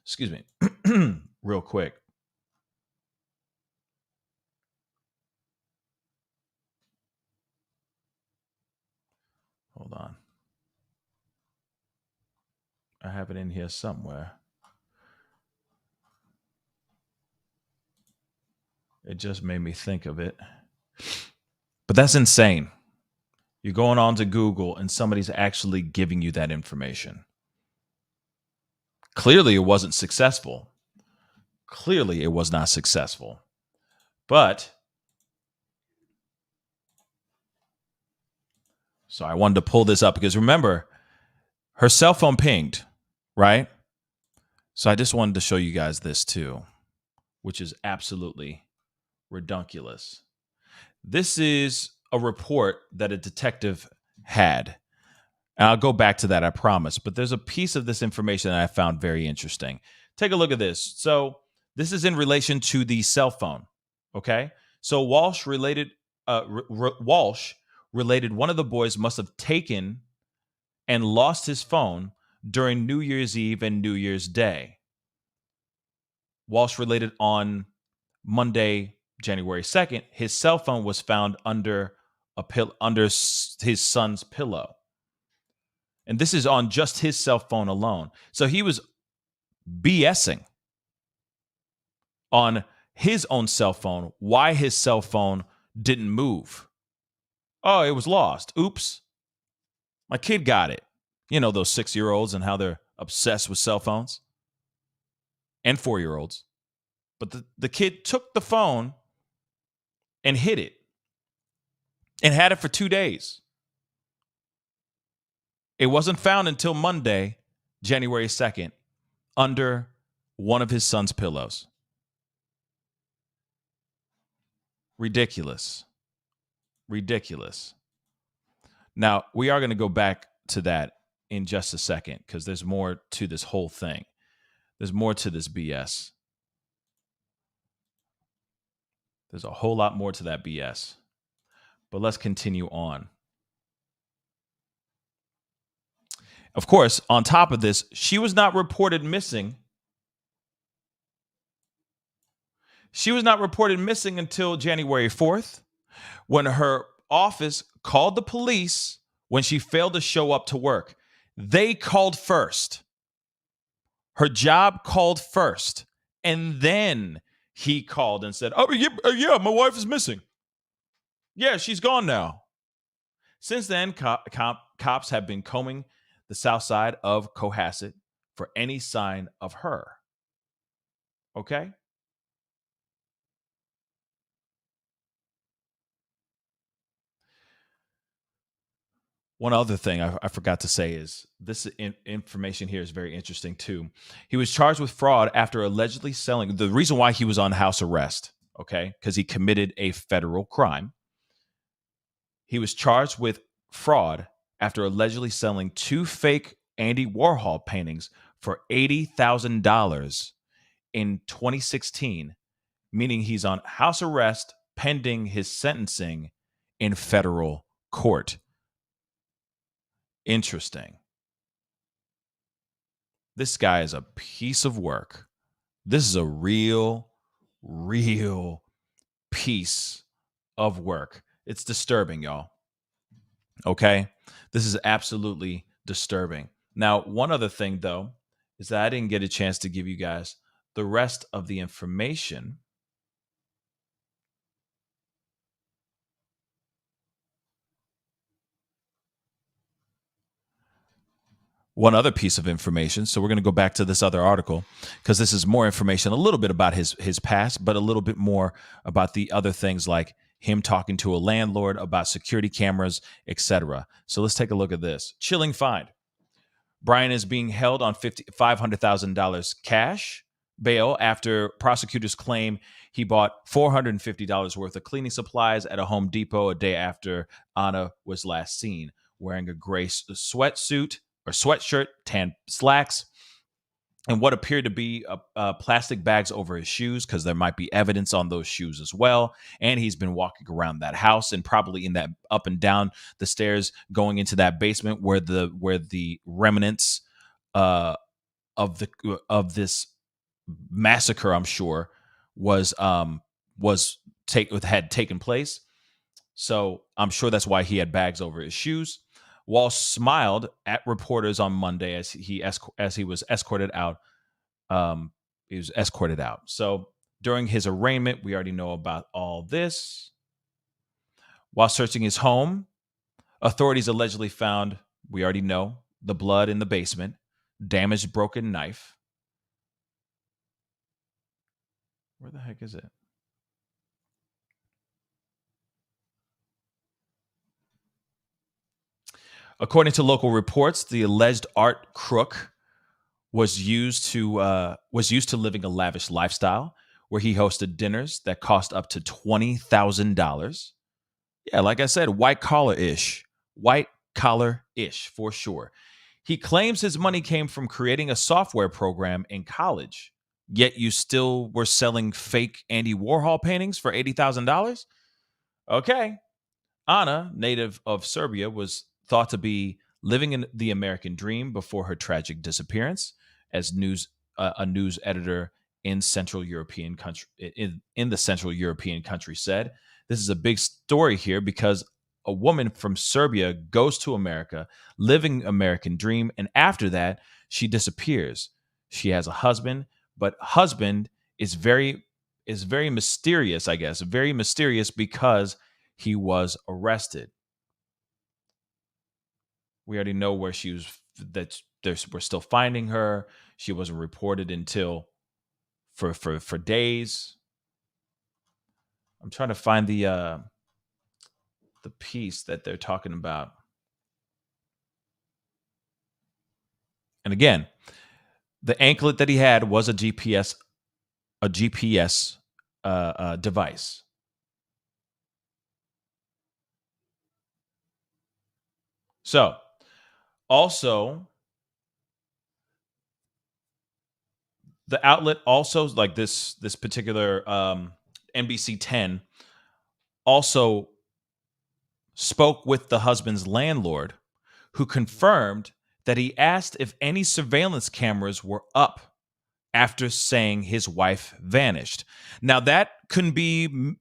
Excuse me, real quick. Hold on. I have it in here somewhere. It just made me think of it. But that's insane. You're going on to Google and somebody's actually giving you that information. Clearly, it wasn't successful. Clearly, it was not successful. But, so I wanted to pull this up because remember, her cell phone pinged, right? So I just wanted to show you guys this too, which is absolutely redunculous. This is a report that a detective had. And I'll go back to that, I promise. But there's a piece of this information that I found very interesting. Take a look at this. So this is in relation to the cell phone. Okay. So Walshe related one of the boys must have taken and lost his phone during New Year's Eve and New Year's Day. Walshe related on Monday, January 2nd, his cell phone was found under his son's pillow. And this is on just his cell phone alone. So he was BSing on his own cell phone why his cell phone didn't move. Oh, it was lost. Oops. My kid got it. You know, those 6-year-olds and how they're obsessed with cell phones. And 4-year-olds. But the kid took the phone and hid it. And had it for 2 days. It wasn't found until Monday, January 2nd, under one of his son's pillows. Ridiculous. Ridiculous. Now, we are going to go back to that in just a second because there's more to this whole thing. There's more to this BS. There's a whole lot more to that BS. But let's continue on. Of course, on top of this, she was not reported missing. She was not reported missing until January 4th, when her office called the police when she failed to show up to work. They called first. Her job called first. And then he called and said, oh, yeah, my wife is missing. Yeah, she's gone now. Since then, cops have been combing the south side of Cohasset for any sign of her. Okay? One other thing I forgot to say is this information here is very interesting too. He was charged with fraud after allegedly selling. The reason why he was on house arrest, okay, because he committed a federal crime. He was charged with fraud after allegedly selling 2 fake Andy Warhol paintings for $80,000 in 2016, meaning he's on house arrest pending his sentencing in federal court. Interesting. This guy is a piece of work. This is a real piece of work. It's disturbing, y'all. Okay? This is absolutely disturbing. Now, one other thing, though, is that I didn't get a chance to give you guys the rest of the information. One other piece of information. So we're going to go back to this other article because this is more information, a little bit about his past, but a little bit more about the other things like him talking to a landlord about security cameras, etc. So let's take a look at this. Chilling find. Brian is being held on $500,000 cash bail after prosecutors claim he bought $450 worth of cleaning supplies at a Home Depot a day after Anna was last seen, wearing a gray sweatshirt, tan slacks, and what appeared to be plastic bags over his shoes because there might be evidence on those shoes as well. And he's been walking around that house and probably in that up and down the stairs going into that basement where the remnants of this massacre, I'm sure, had taken place. So I'm sure that's why he had bags over his shoes. Walshe smiled at reporters on Monday as he was escorted out. He was escorted out. So during his arraignment, we already know about all this. While searching his home, authorities allegedly found, we already know, the blood in the basement, damaged broken knife. Where the heck is it? According to local reports, the alleged art crook was used to living a lavish lifestyle where he hosted dinners that cost up to $20,000. Yeah, like I said, white collar ish for sure. He claims his money came from creating a software program in college, yet you still were selling fake Andy Warhol paintings for $80,000. Okay. Anna, native of Serbia, was thought to be living in the American dream before her tragic disappearance, as a news editor in the Central European country said. This is a big story here because a woman from Serbia goes to America, living American dream, and after that, she disappears. She has a husband, but husband is very mysterious, I guess, very mysterious because he was arrested. We already know where she was, that we're still finding her. She wasn't reported until for days. I'm trying to find the piece that they're talking about. And again, the anklet that he had was a GPS device. So, also, the outlet also, like this particular NBC 10, also spoke with the husband's landlord, who confirmed that he asked if any surveillance cameras were up after saying his wife vanished. Now, that can be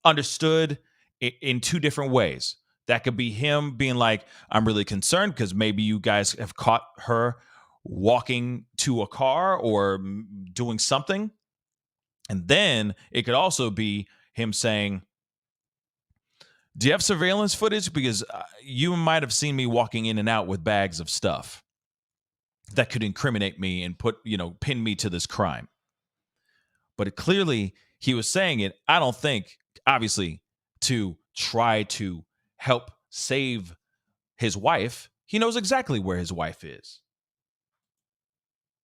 understood in two different ways. That could be him being like, I'm really concerned because maybe you guys have caught her walking to a car or doing something. And then it could also be him saying, do you have surveillance footage? Because you might have seen me walking in and out with bags of stuff that could incriminate me and pin me to this crime. But clearly he was saying it, I don't think, obviously, to try to help save his wife. He knows exactly where his wife is.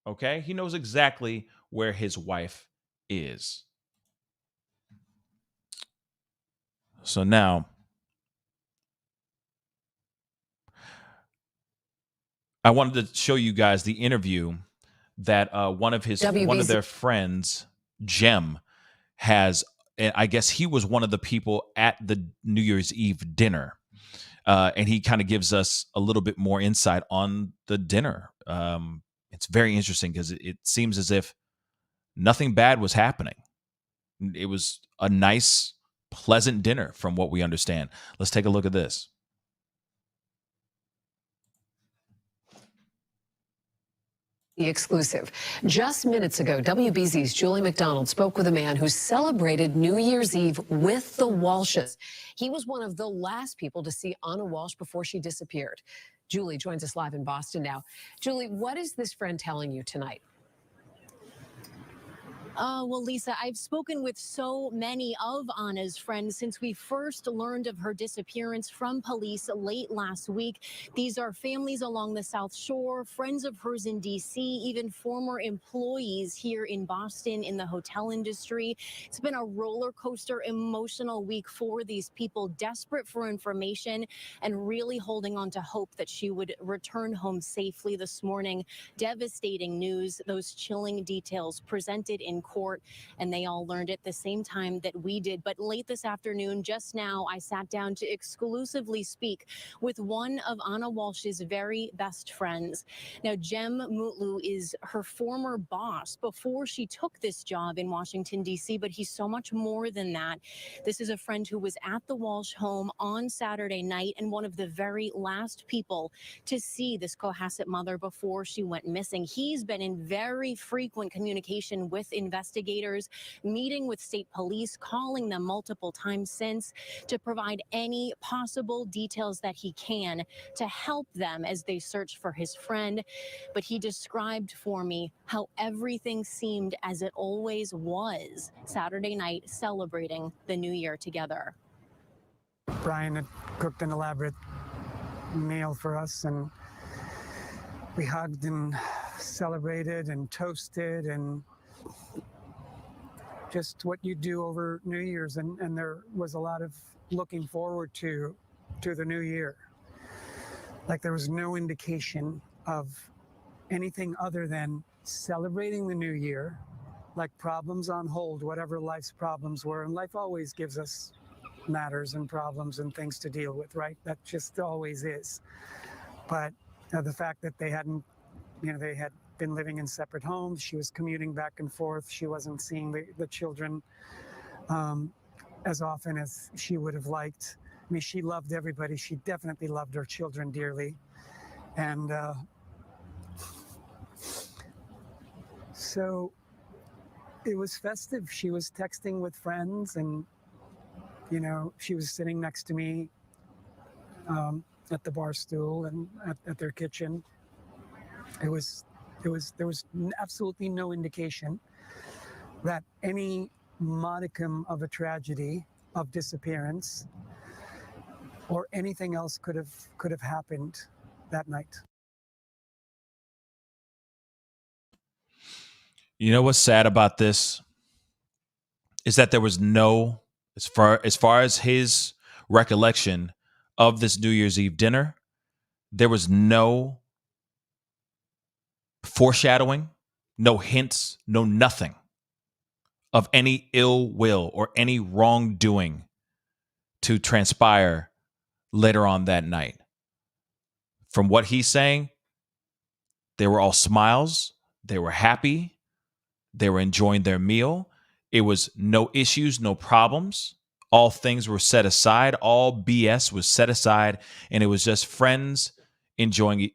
Okay? He knows exactly where his wife is. So now, I wanted to show you guys the interview that one of their friends, Jem, has. And I guess he was one of the people at the New Year's Eve dinner. And he kind of gives us a little bit more insight on the dinner. It's very interesting because it seems as if nothing bad was happening. It was a nice, pleasant dinner from what we understand. Let's take a look at this. The exclusive. Just minutes ago, WBZ's Julie McDonald spoke with a man who celebrated New Year's Eve with the Walshes. He was one of the last people to see Anna Walshe before she disappeared. Julie joins us live in Boston now. Julie, what is this friend telling you tonight? Well, Lisa, I've spoken with so many of Anna's friends since we first learned of her disappearance from police late last week. These are families along the South Shore, friends of hers in D.C., even former employees here in Boston in the hotel industry. It's been a roller coaster, emotional week for these people, desperate for information and really holding on to hope that she would return home safely this morning. Devastating news, those chilling details presented in court, and they all learned it the same time that we did. But late this afternoon, just now, I sat down to exclusively speak with one of Ana Walshe's very best friends. Now, Jem Mutlu is her former boss before she took this job in Washington, D.C., but he's so much more than that. This is a friend who was at the Walshe home on Saturday night and one of the very last people to see this cohasset mother before she went missing. He's been in very frequent communication with investigators, meeting with state police, calling them multiple times since to provide any possible details that he can to help them as they search for his friend. But he described for me how everything seemed as it always was Saturday night, celebrating the new year together. Brian had cooked an elaborate meal for us, and we hugged and celebrated and toasted, and just what you do over New Year's. And there was a lot of looking forward to the new year. Like, there was no indication of anything other than celebrating the new year, like problems on hold, whatever life's problems were. And life always gives us matters and problems and things to deal with, right? That just always is. But the fact that they hadn't, they had been living in separate homes. She was commuting back and forth. She wasn't seeing the children as often as she would have liked. I mean, she loved everybody. She definitely loved her children dearly. And so it was festive. She was texting with friends, and she was sitting next to me at the bar stool and at their kitchen. There was absolutely no indication that any modicum of a tragedy of disappearance or anything else could have happened that night. You know what's sad about this is that there was no, as far as his recollection of this New Year's Eve dinner, there was no foreshadowing, no hints, no nothing of any ill will or any wrongdoing to transpire later on that night. From what he's saying, they were all smiles, they were happy, they were enjoying their meal. It was no issues, no problems. All things were set aside. All BS was set aside, and it was just friends enjoying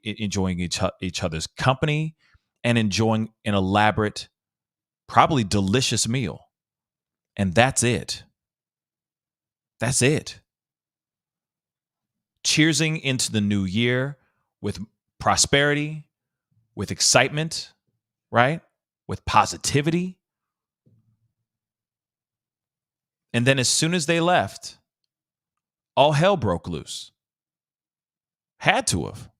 each other's company and enjoying an elaborate, probably delicious meal. And that's it. That's it. Cheersing into the new year with prosperity, with excitement, right? With positivity. And then as soon as they left, all hell broke loose. Had to have.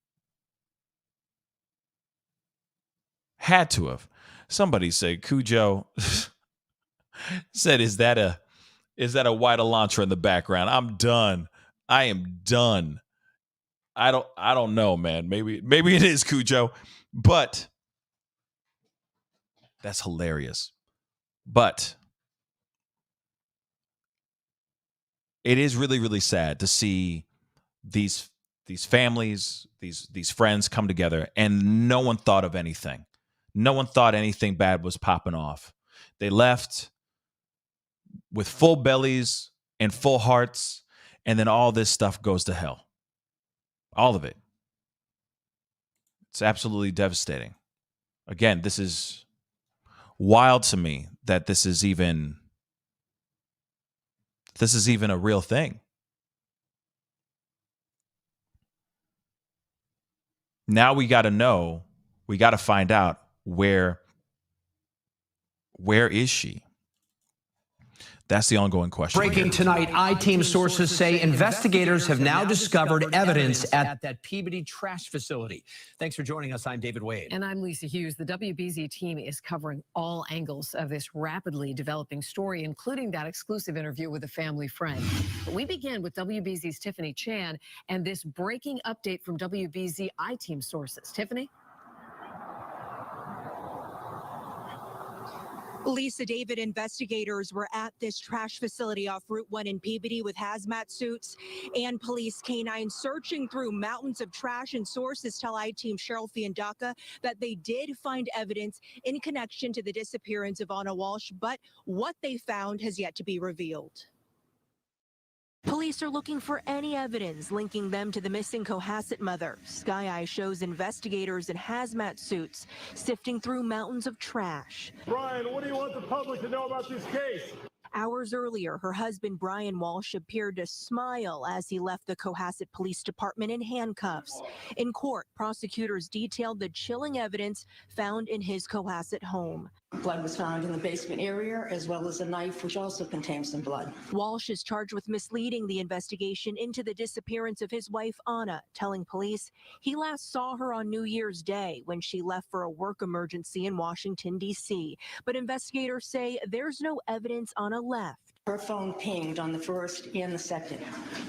Had to have. Somebody said, Cujo said, is that a white Elantra in the background? I'm done. I am done. I don't know, man. Maybe it is Cujo, but that's hilarious. But it is really, really sad to see these families, these friends come together, and no one thought of anything. No one thought anything bad was popping off. They left with full bellies and full hearts, and then all this stuff goes to hell. All of it. It's absolutely devastating. Again, this is wild to me that this is even a real thing. Now we got to know, we got to find out where is she? That's the ongoing question. Breaking tonight, I-Team sources say investigators have now discovered evidence at that Peabody trash facility. Thanks for joining us. I'm David Wade. And I'm Lisa Hughes. The WBZ team is covering all angles of this rapidly developing story, including that exclusive interview with a family friend. But we begin with WBZ's Tiffany Chan and this breaking update from WBZ I-Team sources. Tiffany? Lisa David, investigators were at this trash facility off Route 1 in Peabody with hazmat suits and police canines searching through mountains of trash, and sources tell I-Team Cheryl Fiandaca that they did find evidence in connection to the disappearance of Anna Walshe, but what they found has yet to be revealed. Police are looking for any evidence linking them to the missing cohasset mother. Sky Eye shows investigators in hazmat suits sifting through mountains of trash. Brian, what do you want the public to know about this case? Hours earlier, her husband, Brian Walshe, appeared to smile as he left the Cohasset Police Department in handcuffs. In court, prosecutors detailed the chilling evidence found in his Cohasset home. Blood was found in the basement area, as well as a knife, which also contains some blood. Walshe is charged with misleading the investigation into the disappearance of his wife, Anna, telling police he last saw her on New Year's Day when she left for a work emergency in Washington, D.C. But investigators say there's no evidence Anna left. Her phone pinged on the 1st and the 2nd,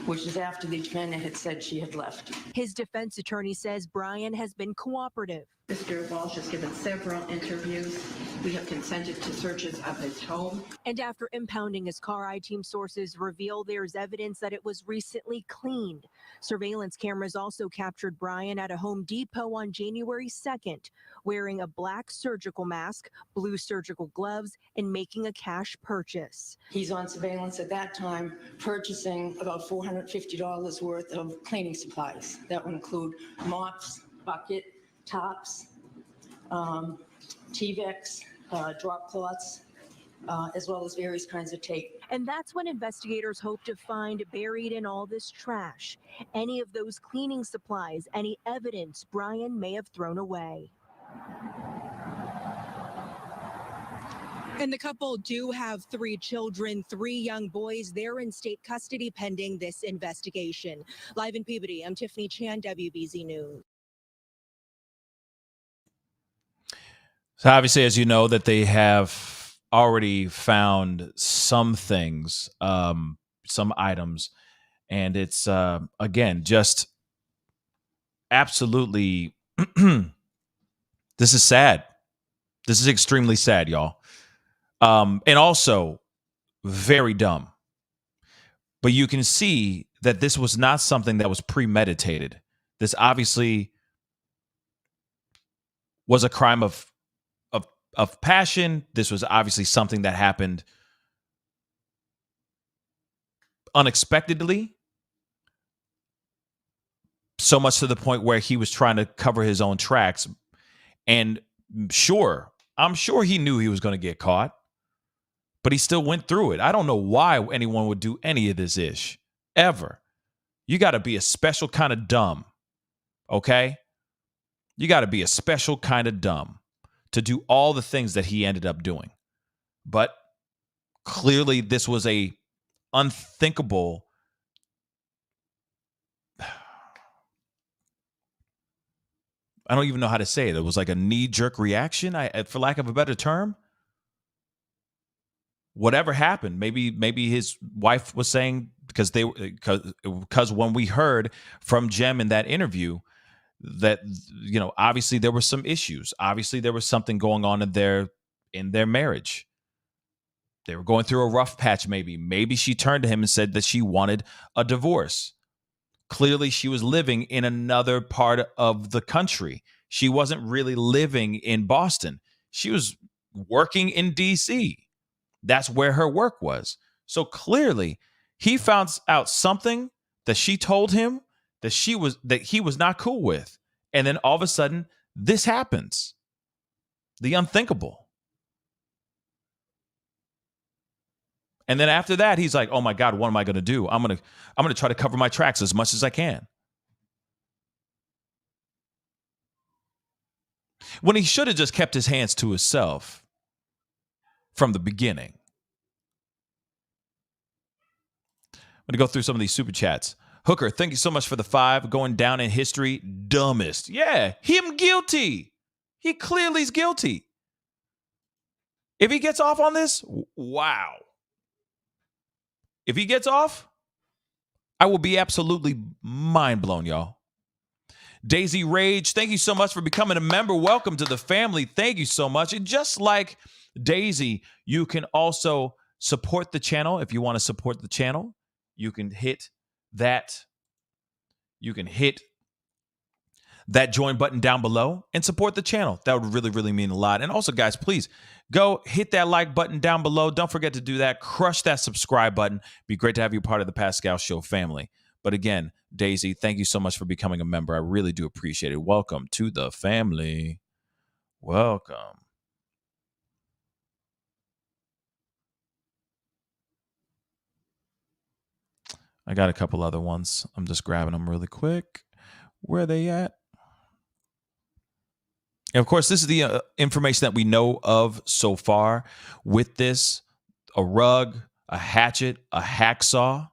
which is after the defendant had said she had left. His defense attorney says Brian has been cooperative. Mr. Walshe has given several interviews. We have consented to searches of his home. And after impounding his car, I-Team sources reveal there's evidence that it was recently cleaned. Surveillance cameras also captured Brian at a Home Depot on January 2nd, wearing a black surgical mask, blue surgical gloves, and making a cash purchase. He's on surveillance at that time, purchasing about $450 worth of cleaning supplies. That would include mops, bucket, tops, T-Vex, drop cloths, as well as various kinds of tape. And that's when investigators hope to find buried in all this trash any of those cleaning supplies, any evidence Brian may have thrown away. And the couple do have 3 children, 3 young boys. They're in state custody pending this investigation. Live in Peabody, I'm Tiffany Chan, WBZ News. So obviously, as you know, that they have already found some things, some items, and it's, again, just absolutely, this is sad. This is extremely sad, y'all. And also very dumb. But you can see that this was not something that was premeditated. This obviously was a crime of passion. This was obviously something that happened unexpectedly, so much to the point where he was trying to cover his own tracks. And I'm sure he knew he was going to get caught, but he still went through it. I don't know why anyone would do any of this ish ever. You got to be a special kind of dumb. Okay? You got to be a special kind of dumb to do all the things that he ended up doing. But clearly this was a unthinkable, I don't even know how to say it. It was like a knee-jerk reaction, for lack of a better term. Whatever happened, maybe his wife was saying, because when we heard from Jem in that interview, that, you know, obviously there were some issues. Obviously there was something going on in their marriage. They were going through a rough patch. Maybe she turned to him and said that she wanted a divorce. Clearly she was living in another part of the country. She wasn't really living in Boston. She was working in DC. That's where her work was. So clearly he found out something that she told him that he was not cool with. And then all of a sudden, this happens. The unthinkable. And then after that, he's like, oh my God, what am I going to do? I'm going to try to cover my tracks as much as I can. When he should have just kept his hands to himself from the beginning. I'm going to go through some of these super chats. Hooker, thank you so much for the 5. Going down in history, dumbest. Yeah, him guilty. He clearly is guilty. If he gets off on this, wow. If he gets off, I will be absolutely mind blown, y'all. Daisy Rage, thank you so much for becoming a member. Welcome to the family. Thank you so much. And just like Daisy, you can also support the channel. If you want to support the channel, you can hit that. You can hit that join button down below and support the channel. That would really, really mean a lot. And also, guys, please go hit that like button down below. Don't forget to do that. Crush that subscribe button. Be great to have you part of the Pascal Show family. But again, Daisy, thank you so much for becoming a member. I really do appreciate it. Welcome to the family. Welcome. I got a couple other ones. I'm just grabbing them really quick. Where are they at? And of course, this is the information that we know of so far with this. A rug, a hatchet, a hacksaw.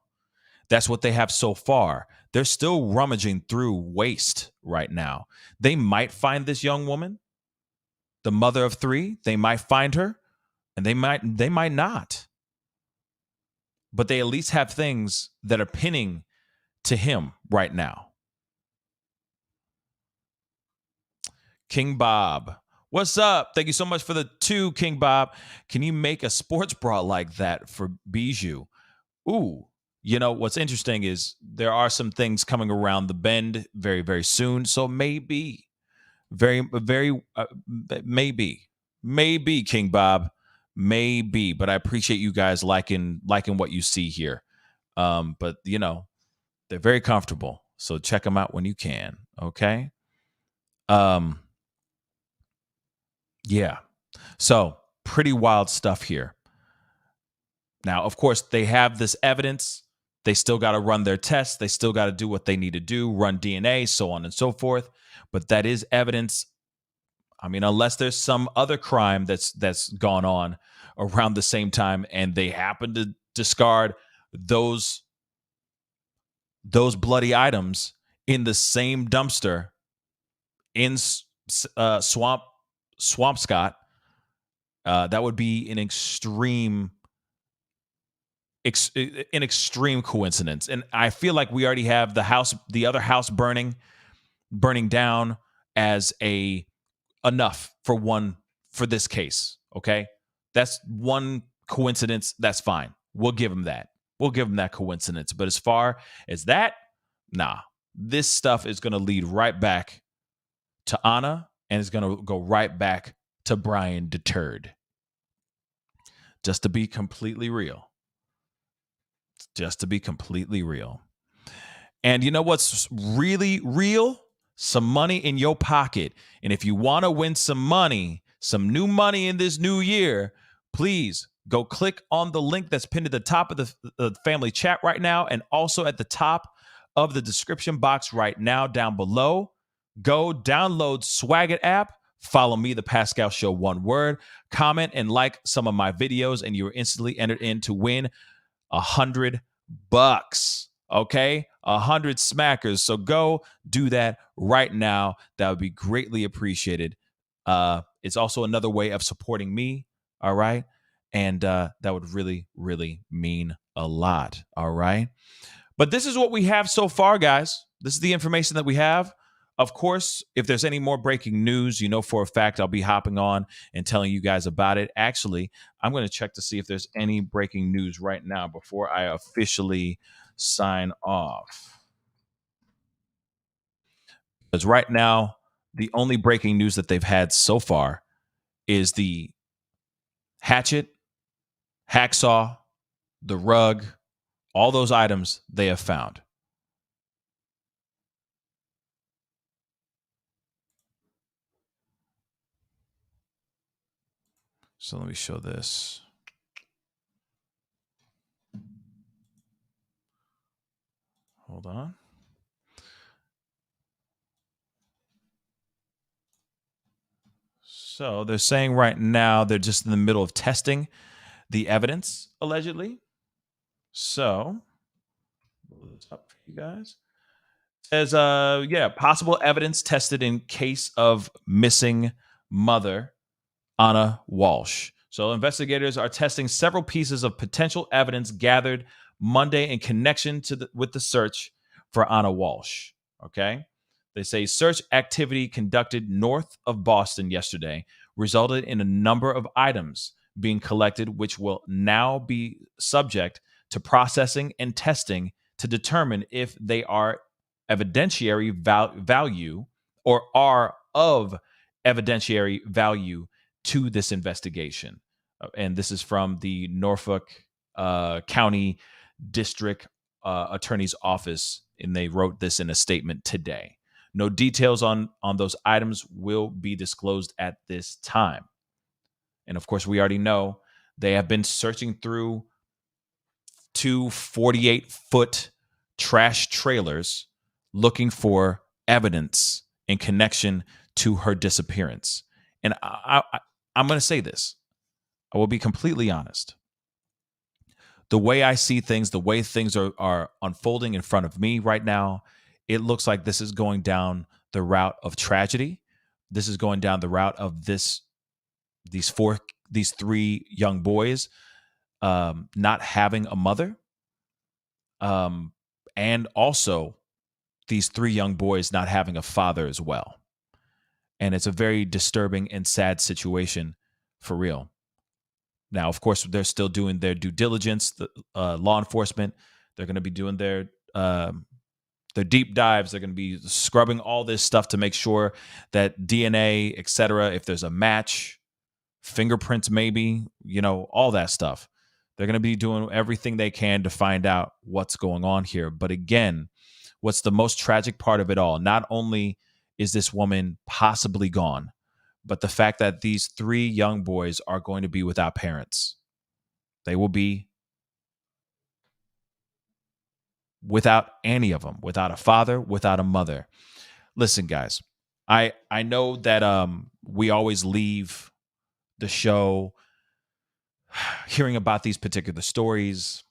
That's what they have so far. They're still rummaging through waste right now. They might find this young woman, the mother of three. They might find her, and they might not. But they at least have things that are pinning to him right now. King Bob, what's up? Thank you so much for the 2, King Bob. Can you make a sports bra like that for Bijou? Ooh, you know, what's interesting is there are some things coming around the bend very, very soon. So maybe, maybe, King Bob, maybe. But I appreciate you guys liking what you see here. But, you know, they're very comfortable. So check them out when you can, okay? Yeah. So pretty wild stuff here. Now, of course, they have this evidence. They still got to run their tests. They still got to do what they need to do, run DNA, so on and so forth. But that is evidence. I mean, unless there's some other crime that's gone on around the same time and they happen to discard those bloody items in the same dumpster in Swampscott, that would be an extreme coincidence. And I feel like we already have the other house burning down as enough for this case. Okay, that's one coincidence. That's fine. We'll give him that. We'll give him that coincidence. But as far as that, nah, this stuff is going to lead right back to Anna. And it's going to go right back to Brian deterred. Just to be completely real. And you know what's really real? Some money in your pocket. And if you want to win some money, some new money in this new year, please go click on the link that's pinned at the top of the family chat right now. And also at the top of the description box right now down below. Go download Swagget app, follow me, The Pascal Show, one word, comment and like some of my videos, and you're instantly entered in to win $100. Okay? 100 smackers. So go do that right now. That would be greatly appreciated. It's also another way of supporting me. All right? And that would really, really mean a lot. All right? But this is what we have so far, guys. This is the information that we have. Of course, if there's any more breaking news, you know for a fact I'll be hopping on and telling you guys about it. Actually, I'm going to check to see if there's any breaking news right now before I officially sign off. Because right now, the only breaking news that they've had so far is the hatchet, hacksaw, the rug, all those items they have found. So let me show this. Hold on. So they're saying right now they're just in the middle of testing the evidence, allegedly. So, blow this up for you guys. It says, possible evidence tested in case of missing mother, Anna Walshe. So investigators are testing several pieces of potential evidence gathered Monday in connection with the search for Anna Walshe. Okay. They say search activity conducted north of Boston yesterday resulted in a number of items being collected, which will now be subject to processing and testing to determine if they are evidentiary value or are of evidentiary value to this investigation. And this is from the Norfolk County District Attorney's Office, and they wrote this in a statement today. No details on those items will be disclosed at this time. And of course, we already know they have been searching through two 48-foot trash trailers looking for evidence in connection to her disappearance. And I'm going to say this. I will be completely honest. The way I see things, the way things are unfolding in front of me right now, it looks like this is going down the route of tragedy. This is going down the route of these three young boys not having a mother, and also these three young boys not having a father as well. And it's a very disturbing and sad situation for real. Now, of course, they're still doing their due diligence. The law enforcement, they're going to be doing their deep dives. They're going to be scrubbing all this stuff to make sure that DNA, et cetera, if there's a match, fingerprints maybe, all that stuff. They're going to be doing everything they can to find out what's going on here. But again, what's the most tragic part of it all? Not only is this woman possibly gone, but the fact that these three young boys are going to be without parents. They will be without any of them, without a father, without a mother. Listen, guys, I know that we always leave the show hearing about these particular stories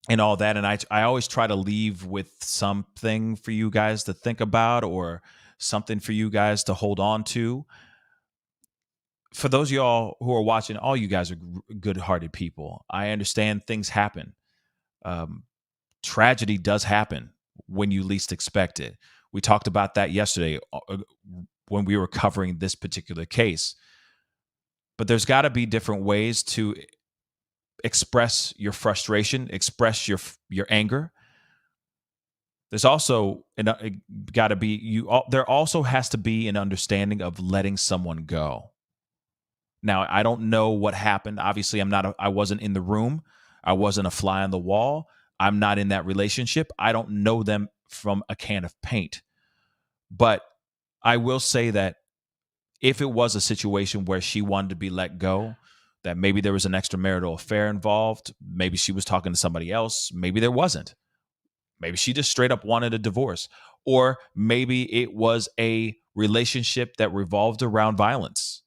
and all that. And I always try to leave with something for you guys to think about or something for you guys to hold on to. For those of y'all who are watching, all you guys are good-hearted people. I understand things happen. Tragedy does happen when you least expect it. We talked about that yesterday when we were covering this particular case. But there's got to be different ways to express your frustration, express your anger. There's also got to be there also has to be an understanding of letting someone go. Now, I don't know what happened. Obviously, I wasn't in the room. I wasn't a fly on the wall. I'm not in that relationship. I don't know them from a can of paint. But I will say that if it was a situation where she wanted to be let go, that maybe there was an extramarital affair involved, maybe she was talking to somebody else, maybe there wasn't. Maybe she just straight up wanted a divorce. Or maybe it was a relationship that revolved around violence.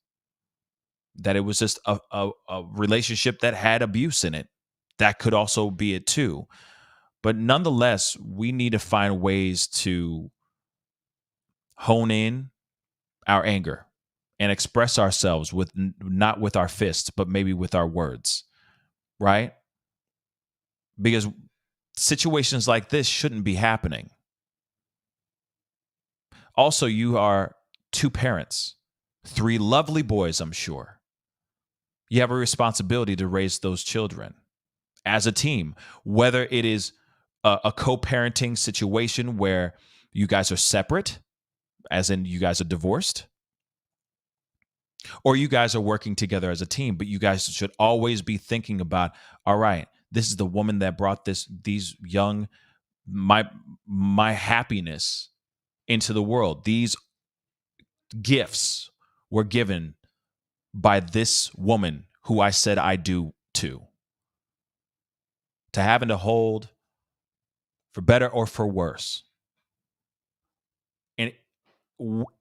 That it was just a relationship that had abuse in it. That could also be it too. But nonetheless, we need to find ways to hone in our anger and express ourselves not with our fists, but maybe with our words, right? Because situations like this shouldn't be happening. Also, you are two parents, three lovely boys, I'm sure. You have a responsibility to raise those children as a team, whether it is a co-parenting situation where you guys are separate, as in you guys are divorced, or you guys are working together as a team, but you guys should always be thinking about, all right, this is the woman that brought these young, my happiness into the world. These gifts were given by this woman who I said I do to having to hold for better or for worse. And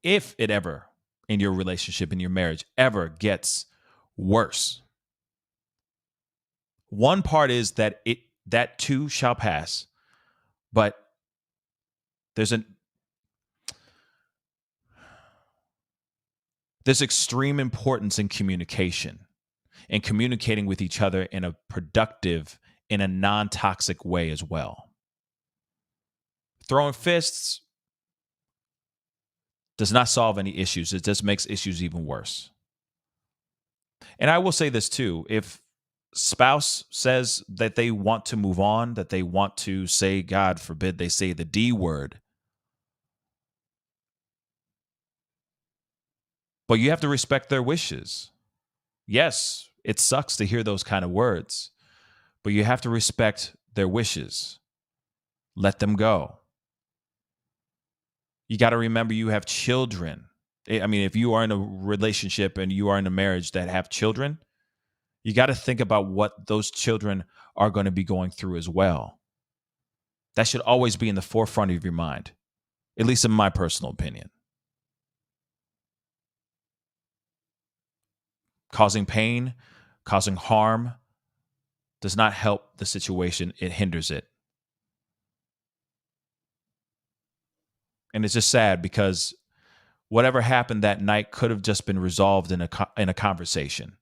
if it ever in your relationship, in your marriage, ever gets worse, one part is that that too shall pass, but there's extreme importance in communication and communicating with each other in a productive, in a non-toxic way as well. Throwing fists, does not solve any issues. It just makes issues even worse. And I will say this too. If spouse says that they want to move on, that they want to say, God forbid, they say the D word, but you have to respect their wishes. Yes, it sucks to hear those kind of words, but you have to respect their wishes. Let them go. You got to remember you have children. I mean, if you are in a relationship and you are in a marriage that have children, you got to think about what those children are going to be going through as well. That should always be in the forefront of your mind, at least in my personal opinion. Causing pain, causing harm does not help the situation. It hinders it. And it's just sad because whatever happened that night could have just been resolved in a conversation.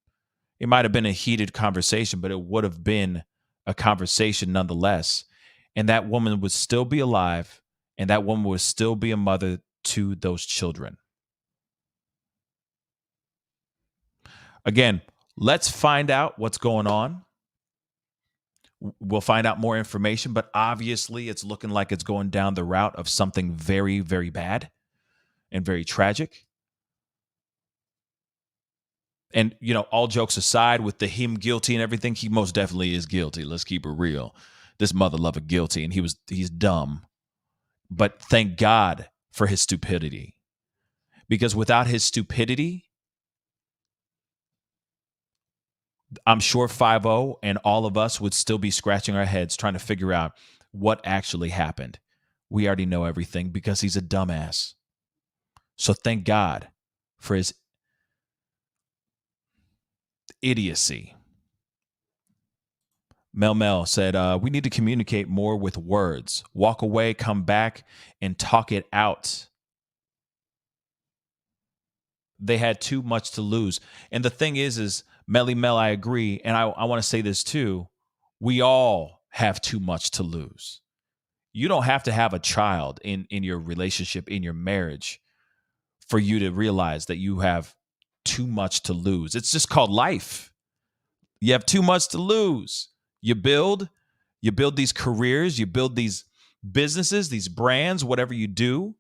It might have been a heated conversation, but it would have been a conversation nonetheless. And that woman would still be alive, and that woman would still be a mother to those children. Again, let's find out what's going on. We'll find out more information, but obviously it's looking like it's going down the route of something very, very bad and very tragic. And, you know, all jokes aside, with the him guilty and everything, he most definitely is guilty. Let's keep it real. This mother lover guilty, and he's dumb. But thank God for his stupidity. Because without his stupidity, I'm sure 5-0 and all of us would still be scratching our heads trying to figure out what actually happened. We already know everything because he's a dumbass. So thank God for his idiocy. Mel said, we need to communicate more with words. Walk away, come back, and talk it out. They had too much to lose. And the thing is Melly Mel, I agree. And I want to say this too. We all have too much to lose. You don't have to have a child in your relationship, in your marriage, for you to realize that you have too much to lose. It's just called life. You have too much to lose. You build these careers, you build these businesses, these brands, whatever you do,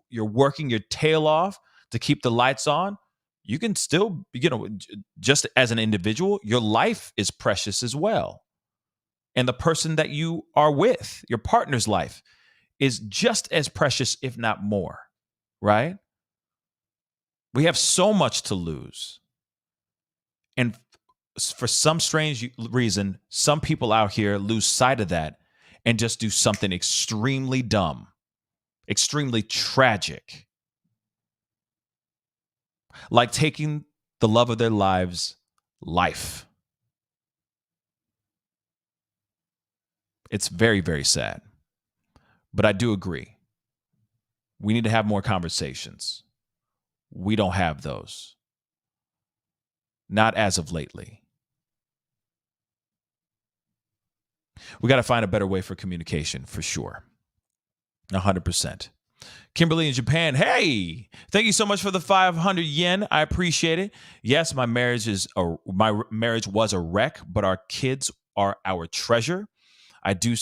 you're working your tail off to keep the lights on. You can still, just as an individual, your life is precious as well. And the person that you are with, your partner's life, is just as precious, if not more, right? We have so much to lose. And for some strange reason, some people out here lose sight of that and just do something extremely dumb, extremely tragic, like taking the love of their lives' life. It's very, very sad. But I do agree. We need to have more conversations. We don't have those. Not as of lately. We got to find a better way for communication, for sure. 100%. Kimberly in Japan, hey, thank you so much for the 500 yen. I appreciate it. Yes, my marriage was a wreck, but our kids are our treasure. I do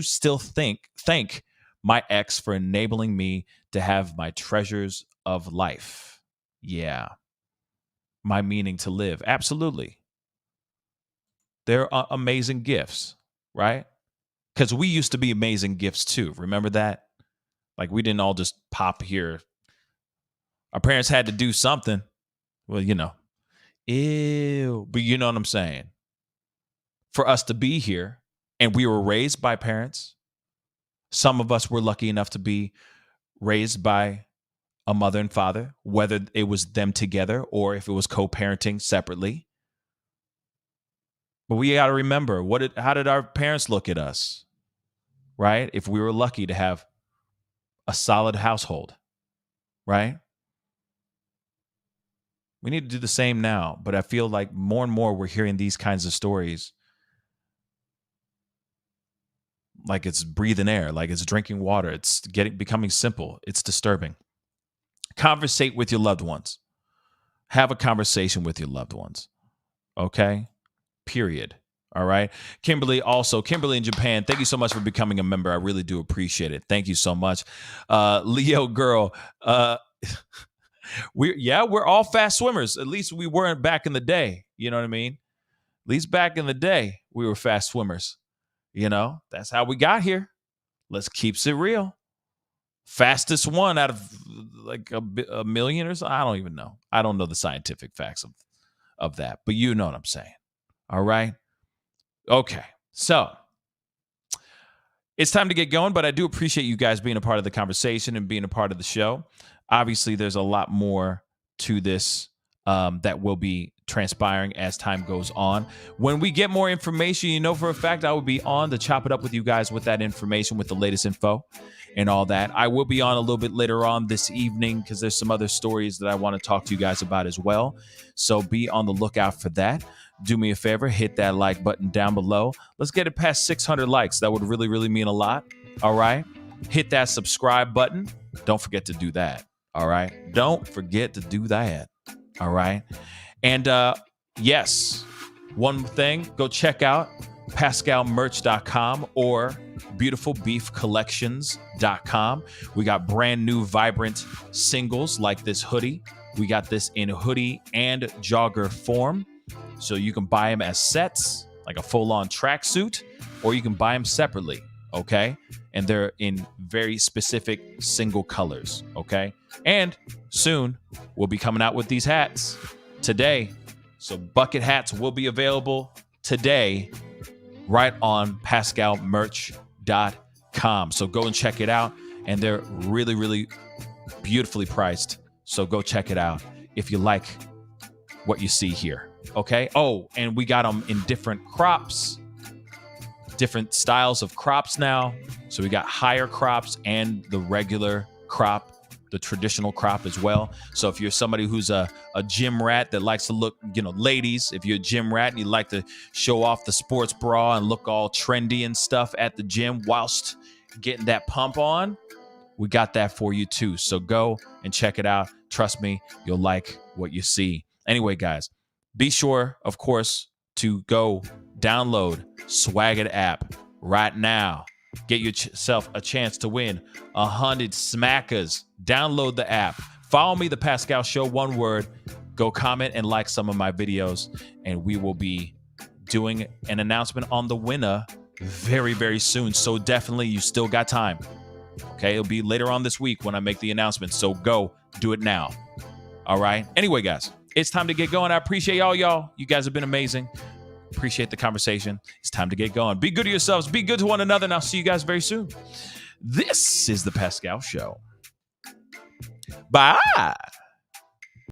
still thank my ex for enabling me to have my treasures of life. Yeah. My meaning to live. Absolutely. They're amazing gifts, right? Because we used to be amazing gifts too. Remember that? Like, we didn't all just pop here. Our parents had to do something. Well, ew. But you know what I'm saying? For us to be here, and we were raised by parents. Some of us were lucky enough to be raised by a mother and father, whether it was them together or if it was co-parenting separately. But we got to remember, how did our parents look at us, right? If we were lucky to have a solid household, right? We need to do the same now, but I feel like more and more we're hearing these kinds of stories like it's breathing air, like it's drinking water. It's becoming simple. It's disturbing. Conversate with your loved ones. Have a conversation with your loved ones. Okay? Period. All right. Kimberly in Japan, thank you so much for becoming a member. I really do appreciate it. Thank you so much. Leo girl, we're all fast swimmers. At least we weren't back in the day. You know what I mean? At least back in the day, we were fast swimmers. You know, that's how we got here. Let's keep it real. Fastest one out of like a million or so. I don't even know. I don't know the scientific facts of that, but you know what I'm saying. All right. Okay. So it's time to get going, but I do appreciate you guys being a part of the conversation and being a part of the show. Obviously, there's a lot more to this that will be transpiring as time goes on. When we get more information, you know for a fact I will be on to chop it up with you guys with that information, with the latest info and all that. I will be on a little bit later on this evening because there's some other stories that I want to talk to you guys about as well. So be on the lookout for that. Do me a favor, hit that like button down below. Let's get it past 600 likes. That would really, really mean a lot. All right. Hit that subscribe button. Don't forget to do that. All right. Don't forget to do that. All right. And yes, one thing, go check out pascalmerch.com or beautifulbeefcollections.com. We got brand new vibrant singles like this hoodie. We got this in hoodie and jogger form. So you can buy them as sets, like a full-on tracksuit, or you can buy them separately, okay? And they're in very specific single colors, okay? And soon, we'll be coming out with these hats today. So bucket hats will be available today right on pascalmerch.com. So go and check it out. And they're really, really beautifully priced. So go check it out if you like what you see here. Okay. Oh, and we got them in different crops, different styles of crops now. So we got higher crops and the regular crop, the traditional crop as well. So if you're somebody who's a gym rat that likes to look, ladies, if you're a gym rat and you like to show off the sports bra and look all trendy and stuff at the gym whilst getting that pump on, we got that for you too. So go and check it out. Trust me, you'll like what you see. Anyway, guys, be sure, of course, to go download Swagget app right now. Get yourself a chance to win 100 smackers. Download the app. Follow me, The Pascal Show, one word. Go comment and like some of my videos, and we will be doing an announcement on the winner very, very soon. So definitely, you still got time. Okay, it'll be later on this week when I make the announcement. So go do it now. All right. Anyway, guys, it's time to get going. I appreciate y'all. You guys have been amazing. Appreciate the conversation. It's time to get going. Be good to yourselves. Be good to one another. And I'll see you guys very soon. This is The Pascal Show. Bye.